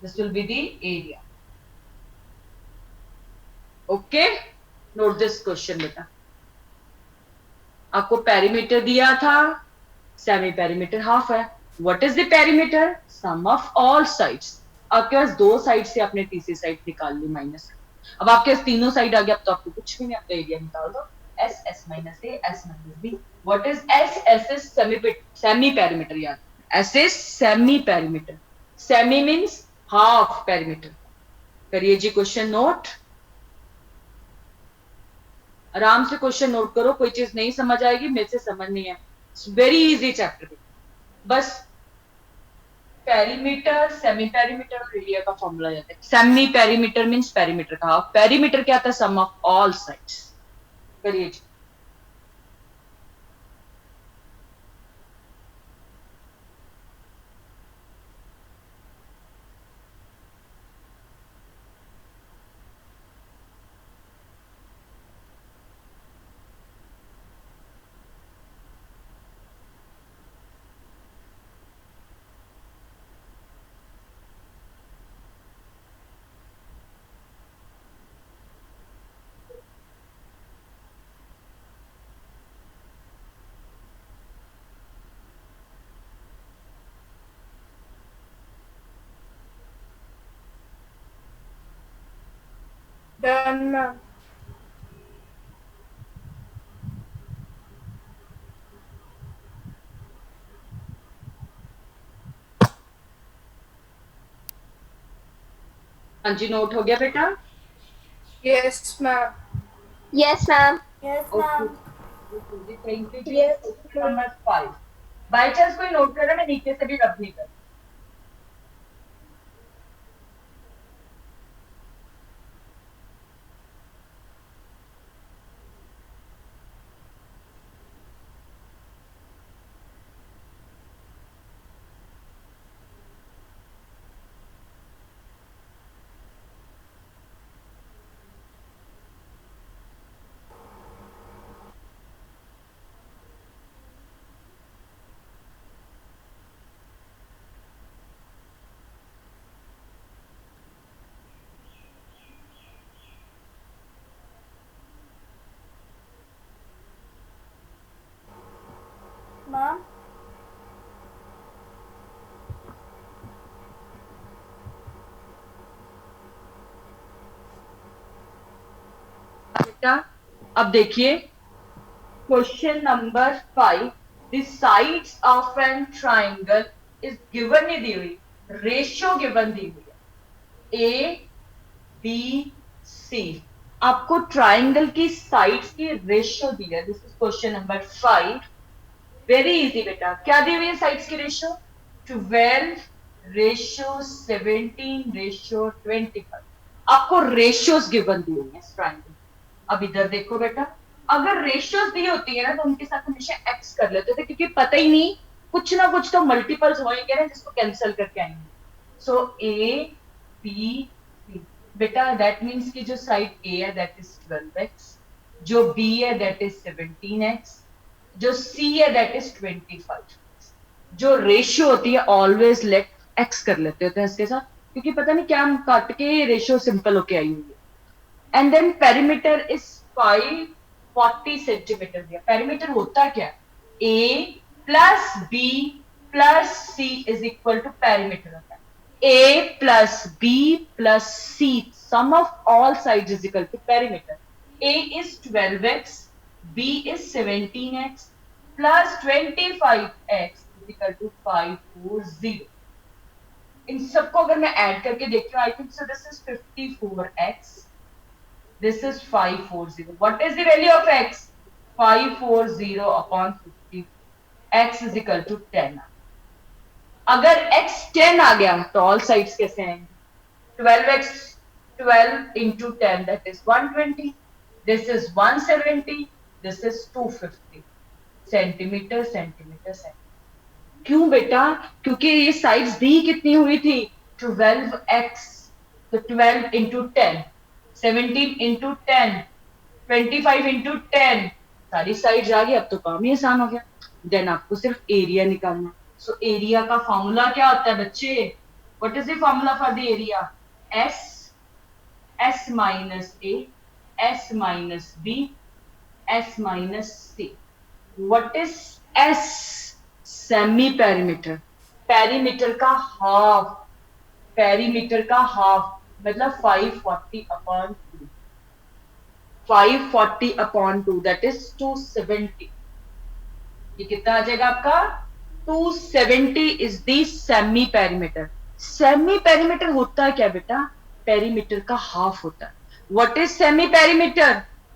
this will be the area, okay, note this question बेटा। आपको perimeter दिया था, semi perimeter half है, what is the perimeter, sum of all sides. आपके पास दो side से आपने तीसरी साइड निकाल ली माइनस, अब आपके पास तीनों साइड आ गया, अब तो आपको कुछ भी नहीं, आपका एरिया निकाल दो, S S minus A S minus B, what is S, S is semi perimeter, याद S is semi perimeter, semi means half perimeter. करिए जी क्वेश्चन नोट, आराम से क्वेश्चन नोट करो, कोई चीज नहीं समझ आएगी मेरे से समझ नहीं है, वेरी इजी चैप्टर, बस पेरीमीटर सेमी पेरीमीटर और एरिया का फॉर्मूला याद है। सेमी पेरीमीटर मींस पेरीमीटर का हाफ, पेरीमीटर क्या था, सम ऑफ ऑल साइड्स। करिए जी, Done, ma'am. हाँ जी नोट हो गया बेटा, Yes, ma'am. Yes, ma'am. Yes, okay ma'am. Thank you जी। Yes, question number 5, by chance कोई नोट कर रहा है, मैं नीचे से भी रब नहीं कर, बेटा अब देखिए question number 5, the sides of an triangle is given, नहीं दी हुई, रेशियो गिवन दी हुई है ए बी सी। आपको ट्राइंगल की साइड्स की रेशियो दी है। This is question number 5, very easy बेटा। क्या दी हुई है साइड्स की रेशियो? 12 ratio 17 ratio 25। आपको रेशियोज गिवन दी हुई है इस ट्राइंगल। अब इधर देखो बेटा, अगर रेशियोज दी होती है ना तो उनके साथ हमेशा एक्स कर लेते थे, क्योंकि पता ही नहीं, कुछ ना कुछ तो मल्टीपल्स होंगे ना जिसको कैंसिल करके आएंगे। सो ए बी सी बेटा, दैट मीन्स कि जो साइड ए है दैट इज 12x, जो बी है दैट इज 17x, जो सी है दैट इज 25। जो रेशियो होती है ऑलवेज लेट एक्स कर लेते होते हैं इसके साथ, क्योंकि पता नहीं क्या काट के रेशियो सिंपल होके आई हुई है। And then perimeter is 540 centimetre दिया। पेरीमीटर होता क्या? A plus B plus C is equal to perimeter होता है। A plus B plus C, sum of all sides is equal to perimeter. A is 12x, B is 17x plus 25x is equal to 540। इन सबको अगर मैं add करके देखती हूँ, I think so this is 54x, this is 540. What is the value of x? 540 upon 50. x is equal to 10. अगर x 10 आ गया तो all sides कैसे आएंगे? 12x 12 into 10 that is 120. This is 170. This is 250 centimetre centimetre centimetre. क्यों बेटा? क्योंकि ये sides दी कितनी हुई थी? 12x, तो 12 into 10, 17 into 10, 25 into 10, सारी साइड्स आ गई। अब तो काम ही आसान हो गया। देन आपको सिर्फ एरिया निकालना। सो एरिया का फॉर्मूला क्या होता है बच्चे? What is the formula for the area? S minus A, S minus B, S minus C. What is S? Semi perimeter, perimeter का हाफ, पेरीमीटर का हाफ मतलब 540 अपॉन 2, 540 अपॉन 2 दैट इज 270। ये कितना आ जाएगा आपका? 270 is the semi perimeter. Semi perimeter होता है क्या बेटा? पेरीमीटर का हाफ होता है। What is semi perimeter?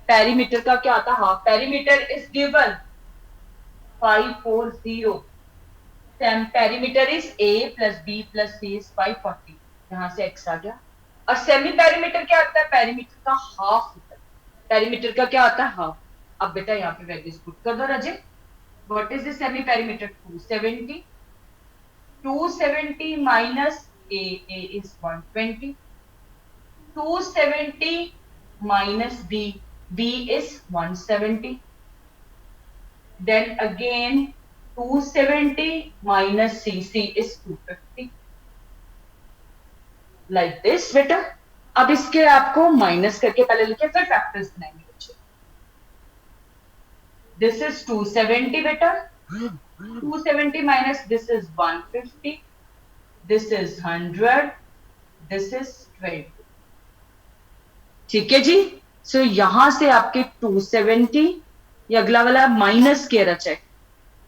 Perimeter का क्या आता है? Half. Perimeter is given 540, perimeter is a plus b plus c is 540, यहां से x आ गया। और सेमी पेरीमीटर क्या आता है? पेरीमीटर का हाफ होता है। पेरीमीटर का क्या आता है? हाफ। अब बेटा यहाँ पे वैल्यूज पुट कर दो रजे। What is the semi perimeter? 270, 270 minus a is 120, 270 minus b is 170, then again 270 minus c is 250, like this बेटा। अब इसके आपको माइनस करके पहले लिखे फिर फैक्टर्स बनाएंगे बच्चे। दिस इज 270 बेटा, 270 minus this is 150, this is 100, this is 20। ठीक है जी। सो यहां से आपके 270, ये अगला वाला माइनस किया रहा चेक,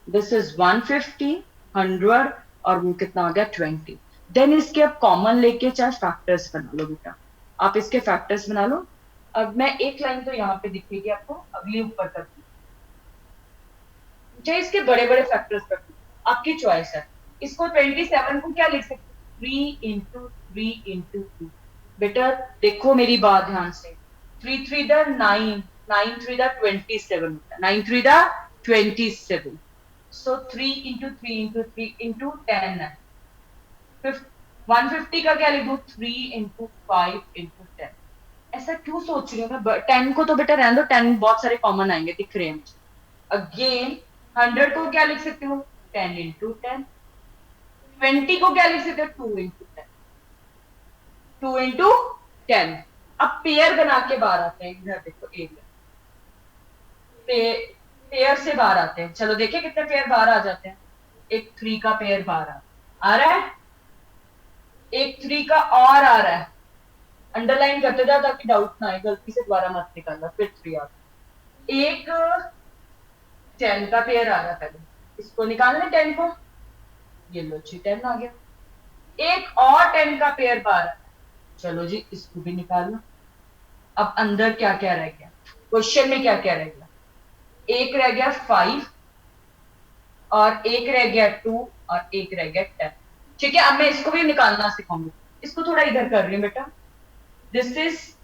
दिस इज 150, 100 और वो कितना आ गया? 20। देन इसके अब कॉमन लेके चाहे फैक्टर्स बना लो बेटा। आप इसके फैक्टर्स बना लो। अब मैं एक लाइन तो यहाँ पे दिखेगी आपको, अगली ऊपर तक चाहे इसके बड़े बड़े फैक्टर्स कर दो, आपकी चॉइस है। इसको 27 को क्या लिख सकते? 3 into 3 into 2। बेटा देखो मेरी बात ध्यान से, 3 3 the 9, 9 3 the 27, 9 3 the 27। So 3 into 3 into 3 into 10 है। 150 का क्या लिख दूं? 3 into 5 into 10। ऐसा क्यों सोच रही हूँ मैं? 10 को तो बेटा रहने दो, 10 बहुत सारे कॉमन आएंगे, दिख रहे हैं मुझे। अगेन 100 को क्या लिख सकते हो? 10 into 10। 20 को क्या लिख सकते हो? 2 into 10, 2 into 10। अब पेयर बना के बाहर आते हैं। इधर देखो एरिया, पेयर से बाहर आते हैं। चलो देखिए कितने पेयर बाहर आ जाते हैं। एक 3 का पेयर बाहर आ रहा है, एक 3 का और आ रहा है, अंडरलाइन करते जाओ ताकि डाउट ना आए, गलती से दोबारा मत निकालना, फिर 3 आ एक 10 का पेयर आ रहा है, पहले इसको निकालना 10 को, ये लो जी 10 आ गया। एक और 10 का पेयर बाहर, चलो जी इसको भी निकाल लो। अब अंदर क्या क्या रह गया, क्वेश्चन में क्या क्या रह गया, एक रह गया 5 और एक रह गया 2 और एक रह गया 10। ठीक है, अब मैं इसको भी निकालना सिखाऊंगी। इसको थोड़ा इधर कर रही हूँ बेटा। This is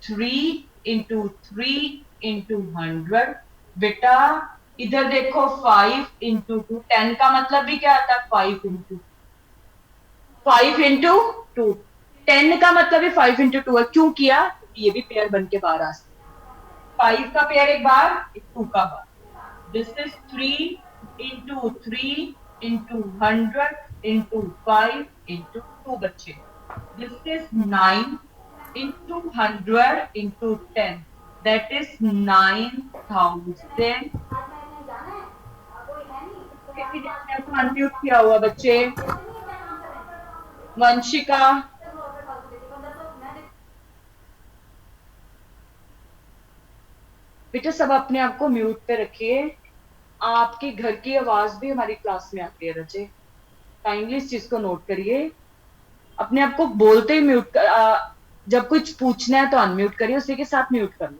3 into 3 into 100। बेटा इधर देखो 5 इंटू 2, 10 का मतलब भी क्या आता है 5 इंटू 2। 10 का मतलब भी 5 इंटू 2 है। क्यों किया, ये भी पेयर बन के बाहर आ सकते, 5 का पेयर एक बार, 2 का बार। This is 3 into 3 into 100 into 5 into 2 बच्चे। This is 9 into 100 into 10, that is 9000। Unmute किया हुआ बच्चे, वंशिका बेटा सब अपने आप को म्यूट पे रखिए। आपके घर की आवाज भी हमारी क्लास में आती है रचे, काइंडली इस चीज को नोट करिए। अपने आप को बोलते ही म्यूट कर, जब कुछ पूछना है तो अनम्यूट करिए, उसी के साथ म्यूट कर लो।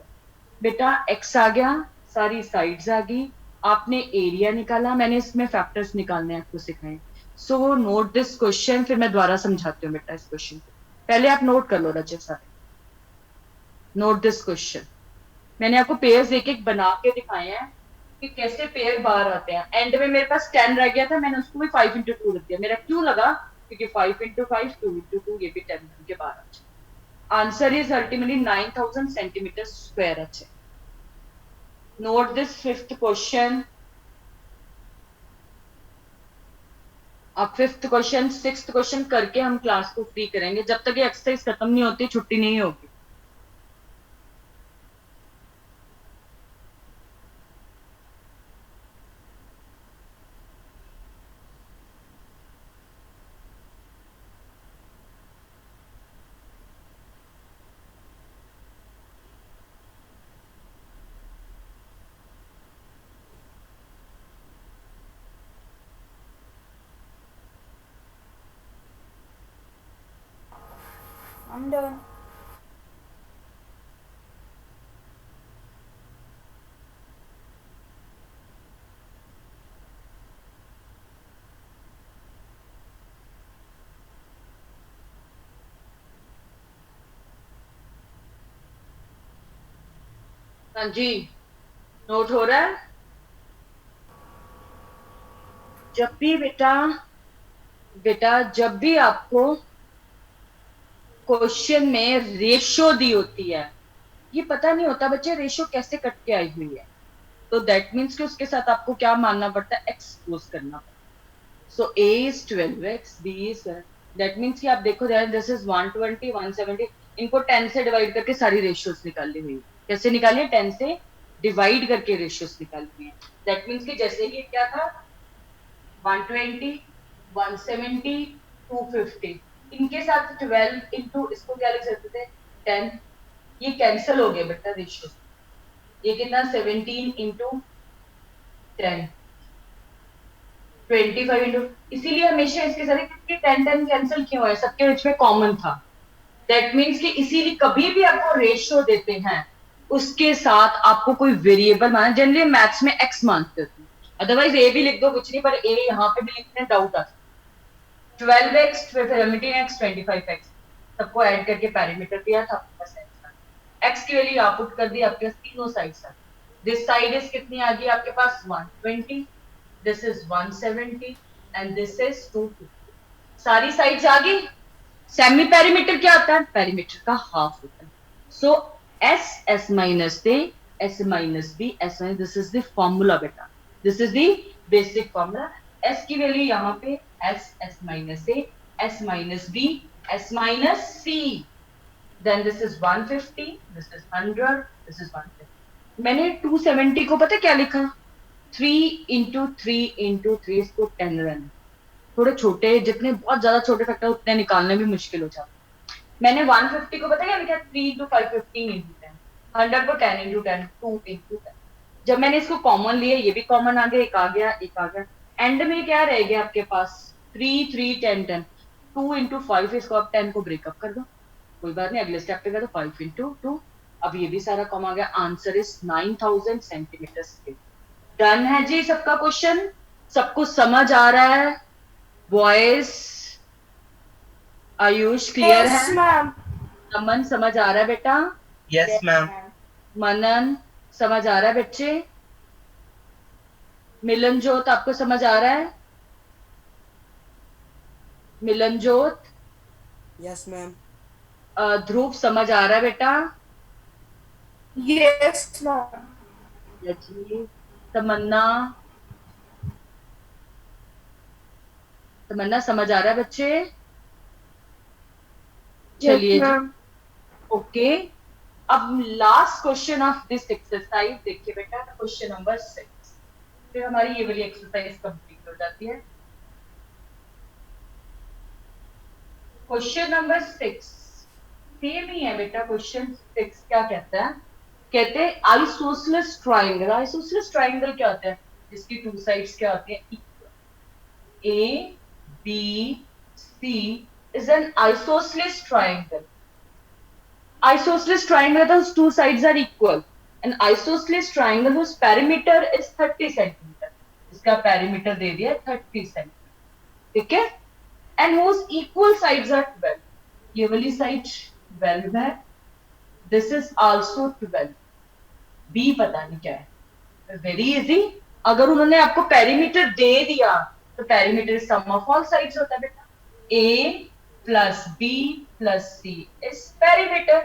बेटा एक्स आ गया, सारी साइड्स आ गई, आपने एरिया निकाला, मैंने इसमें फैक्टर्स निकालने आपको सिखाए। सो नोट दिस क्वेश्चन, फिर मैं दोबारा समझाती हूँ बेटा इस क्वेश्चन को। पहले आप नोट कर लो रचे सारे, नोट दिस क्वेश्चन। मैंने आपको पेयर्स एक एक बना के दिखाए हैं कि कैसे पेयर बाहर आते हैं। एंड में मेरे पास 10 रह गया था, मैंने उसको भी 5 इंटू 2 रख दिया। मेरा क्यों लगा, क्योंकि 5 इंटू 5 2 इंटू 2, ये भी 10 के बाहर आ जाए। Answer is ultimately 9000 centimetre square. अच्छे, नोट दिस फिफ्थ क्वेश्चन। अब फिफ्थ क्वेश्चन, सिक्स्थ क्वेश्चन करके हम क्लास को फ्री करेंगे। जब तक ये एक्सरसाइज खत्म नहीं होती छुट्टी नहीं होगी। I'm done. हाँ जी, नोट हो रहा है। जब भी बेटा जब भी आपको क्वेश्चन में रेशो दी होती है, ये पता नहीं होता बच्चे रेशो कैसे कट के आई हुई है, तो दैट मीन्स कि उसके साथ आपको क्या मानना पड़ता है, एक्स यूज करना पड़ता है। सो a is 12x, b is, that means कि आप देखो दिस इज 120 170, इनको 10 से डिवाइड करके सारी रेशियोज निकाली हुई है। कैसे निकाली है, 10 से डिवाइड करके रेशियोज निकाली हुई है। दैट मीन्स कि जैसे कि क्या था 120 170 250, इनके साथ 12 इंटू इसको क्या लिख सकते थे 10, ये कैंसिल हो गया बेटा रेशियो। ये कितना 17 इंटू 10 25 इंटू, इसीलिए हमेशा इसके साथ 10 10 कैंसिल क्यों है, सबके बीच में कॉमन था। दैट मीन्स कि इसीलिए कभी भी आपको रेशियो देते हैं उसके साथ आपको कोई वेरिएबल माना, जनरली मैथ्स में एक्स मानते होते हैं, अदरवाइज ए भी लिख दो कुछ नहीं, पर ए यहाँ पे भी लिखने डाउट आता है। 12x 17x 25x सबको ऐड करके पैरामीटर दिया था आपके पास, x की वैल्यू आप पुट कर दी, आपके पास तीनों साइड्स आ गई। दिस साइड इज कितनी आ गई आपके पास 120, this is 170 and this is 250, सारी साइड्स आ गई। सेमी पेरीमीटर क्या होता है, पेरीमीटर का हाफ होता है। So s s minus a, s minus b, s minus, this is the formula बेटा, this is the basic formula. s की वैल्यू यहाँ पे s s minus a, s minus b, s minus c, then this is 150, this is 100, this is 150। मैंने 270 को पता क्या लिखा, 3 into 3 into 3, इसको 10 रन, थोड़े छोटे, जितने बहुत ज्यादा छोटे फैक्टर उतने निकालने भी मुश्किल हो जाते। मैंने 150 को पता क्या लिखा, 3 into 5 15 into 10, 100 को 10 into 10, 2 into 10। जब मैंने इसको कॉमन लिया, ये भी कॉमन आ गया, एक आ गया, एक आ गया, एंड में क्या रह गया आपके पास, 3 3 10 10, 2 into 5, इसको आप 10 को ब्रेकअप कर दो, कोई बात नहीं, अगले स्टेप पे कर दो, 5 into 2, अब ये भी सारा कॉमन आ गया, answer is 9000 centimetre square. Done है जी सबका क्वेश्चन, सबको समझ आ रहा है बॉयज? आयुष क्लियर Yes, है? ma'am. अमन समझ आ रहा है बेटा? Yes ma'am. मनन समझ आ रहा है बच्चे? मिलनजोत आपको समझ आ रहा है? मिलनजोत, यस मैम। ध्रुव समझ आ रहा है बेटा? Yes, ma'am. जी, तमन्ना, तमन्ना समझ आ रहा है बच्चे? चलिए Yes, जी, ma'am. ओके। अब last question of this exercise देखिए बेटा, क्वेश्चन नंबर 6, फिर हमारी ये वाली एक्सरसाइज कंप्लीट हो जाती है। क्वेश्चन नंबर 6 सेम ही है बेटा। क्वेश्चन 6 क्या कहता है, कहते हैं आइसोसेलेस ट्रायंगल। आइसोसेलेस ट्रायंगल क्या होता है, जिसकी टू साइड्स क्या होती है, equal. A B C is an isosceles triangle. Isosceles triangle whose two sides are equal. An isosceles triangle whose perimeter is 30 centimeter. इसका perimeter दे दिया 30 centimeter, ठीक है? And whose equal sides are 12. ये वाली side 12 है. This is also 12. B पता नहीं क्या है. Very easy. अगर उन्होंने आपको perimeter दे दिया, तो perimeter is sum of all sides होता है बेटा. A plus B plus C is perimeter.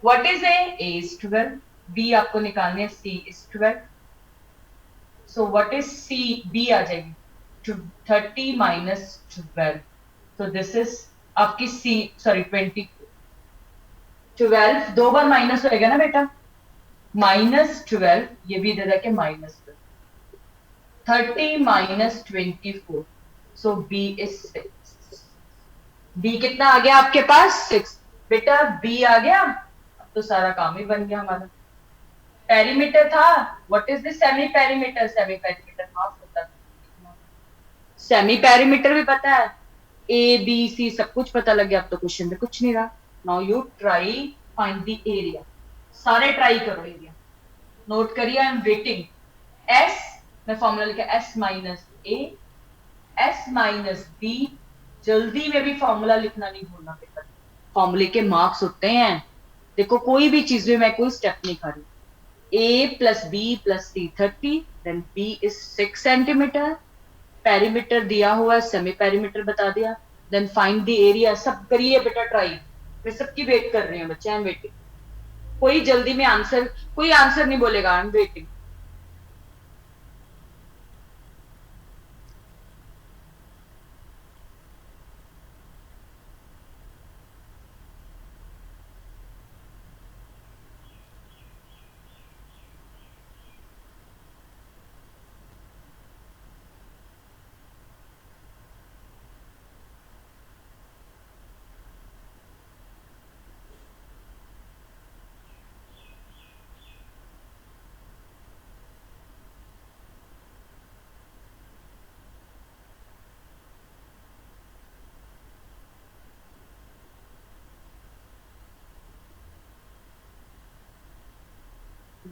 What is A? A is 12. B आपको निकालनी है, C is 12. So what is C? B आ जाएगी 30 minus 12. So this is आपकी C, sorry 20. 12 दो बार minus होएगा ना बेटा, -12, ये भी इधर जाके -12, 30 minus 24. So B is 6. B कितना आ गया आपके पास? 6 बेटा, B आ गया, अब तो सारा काम ही बन गया हमारा। पेरीमीटर था, what is the semi perimeter? Semi perimeter half होता है। सेमी पेरीमीटर भी पता है, ए बी सी सब कुछ पता लग गया, अब तो क्वेश्चन में कुछ नहीं रहा। Now you try find the area, सारे ट्राई करो एरिया, नोट करिए, आई एम वेटिंग। एस, मैं फॉर्मूला लिखा S minus A, S minus B, जल्दी में भी फॉर्मूला लिखना नहीं भूलना बेटा, फॉर्मूले के मार्क्स होते हैं। देखो कोई भी चीज में मैं कोई स्टेप नहीं खा रही। A plus B plus C 30, then B is 6 centimetre, perimeter दिया हुआ है, सेमी पेरीमीटर बता दिया, then find the area। सब करिए बेटा ट्राई, मैं सबकी वेट कर रही हूँ बच्चे, आई एम वेटिंग। कोई जल्दी में आंसर, कोई आंसर नहीं बोलेगा, आई एम वेटिंग।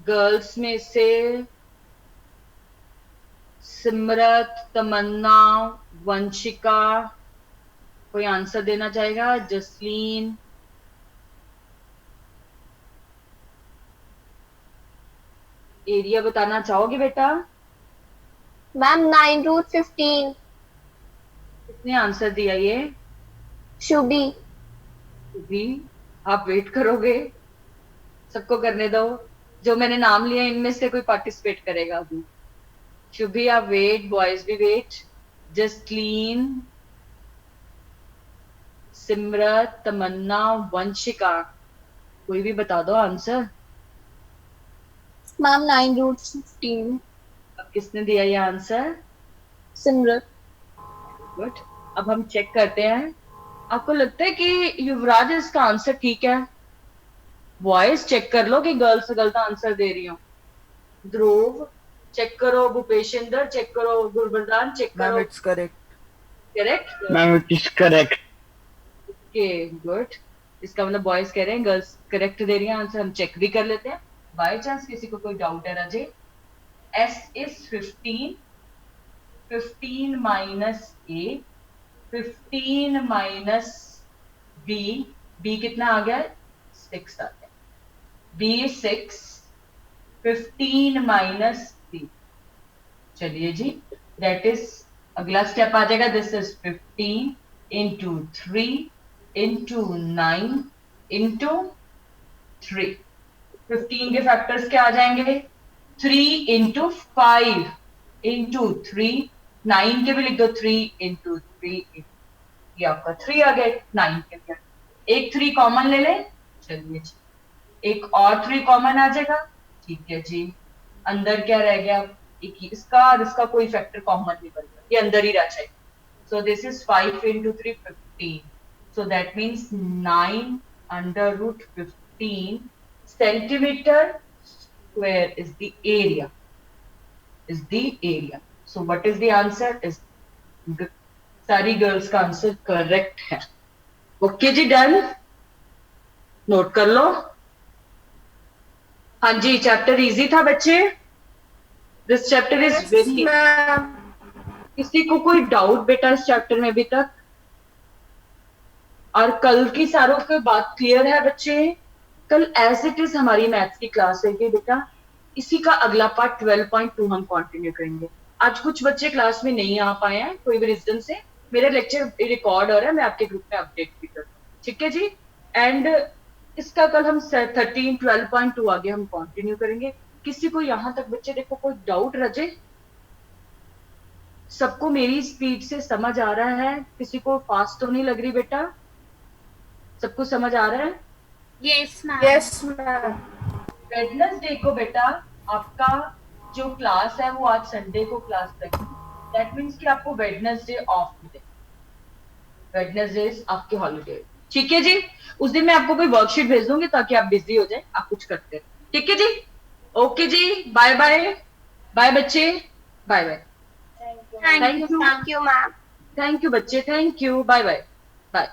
गर्ल्स में से सिमरत, तमन्ना, वंशिका, कोई आंसर देना चाहेगा? जसलीन, एरिया बताना चाहोगे बेटा? मैम 9 √15। किसने आंसर दिया ये? शुभी। भी आप वेट करोगे? सबको करने दो, जो मैंने नाम लिया इनमें से कोई पार्टिसिपेट करेगा अभी। शुभी आप वेट, बॉयज भी वेट। जसलीन, सिमरत, तमन्ना, वंशिका, कोई भी बता दो आंसर। मैम 9 √15। अब किसने दिया ये आंसर? सिमरत। गुड। अब हम चेक करते हैं आपको लगता है कि युवराज इसका आंसर ठीक है? बॉयज चेक कर लो कि गर्ल्स गलत आंसर दे रही हो। ध्रुव चेक करो, भूपेशिंदर चेक करो, गुरबरदान चेक Ma'am, करो। it's correct. Correct? Ma'am it is correct. Okay good. इसका मतलब बॉयज कह रहे हैं गर्ल्स करेक्ट दे रही हैं आंसर, हम चेक भी कर लेते हैं। बाय चांस किसी को कोई डाउट है राजे। S is 15, 15 minus A, 15 minus B, B कितना आ गया? 6 आ गया। B is 6, 15 minus C। चलिए जी, that is अगला स्टेप आ जाएगा। This is 15 into 3 into 9 into 3। 15 के फैक्टर्स क्या आ जाएंगे? 3 into 5 into 3, 9 के भी लिख दो 3 into 3, ये आपका 3 आ गया। 9 के भी एक 3 कॉमन ले लें। चलिए जी, एक और 3 कॉमन आ जाएगा। ठीक है जी, अंदर क्या रह गया? एक इसका और इसका कोई फैक्टर कॉमन नहीं बन गया, ये अंदर ही रह जाएगा। सो this is 5 into 3, 15। So that means 9 under root 15 centimeter square is the area. Is the area. So what is the answer? Is सारी गर्ल्स का आंसर करेक्ट है। ओके जी, डन। नोट कर लो। हाँ जी, चैप्टर इजी था बच्चे। This chapter is Yes, very. ma'am. किसी को कोई डाउट बेटा इस चैप्टर में अभी तक? और कल की सारों की बात क्लियर है बच्चे? कल एज इट इज हमारी मैथ्स की क्लास है बेटा। इसी का अगला पार्ट 12.2 हम कंटिन्यू करेंगे। आज कुछ बच्चे क्लास में नहीं आ पाए हैं कोई भी रीजन से। मेरा लेक्चर रिकॉर्ड हो रहा है, मैं आपके ग्रुप में अपडेट भी करूँ, ठीक है जी। एंड इसका कल हम 13 12.2 आगे हम कंटिन्यू करेंगे। किसी को यहाँ तक बच्चे देखो कोई डाउट रजे? सबको मेरी स्पीड से समझ आ रहा है? किसी को फास्ट तो नहीं लग रही बेटा? सबको समझ आ रहा है? Yes, ma'am. Yes, ma'am. Wednesday को बेटा आपका जो क्लास है वो आज संडे को क्लास लगी। दैट मीन्स कि आपको वेडनेसडे ऑफ मिले। वेडनेसडे आपके हॉलीडे, ठीक है जी। उस दिन मैं आपको कोई वर्कशीट भेज दूंगी ताकि आप बिजी हो जाए, आप कुछ करते रहे, ठीक है जी। ओके जी, बाय बाय। बाय बच्चे, bye bye. Thank you. Thank you, ma'am. Thank you बच्चे, thank you, bye bye bye.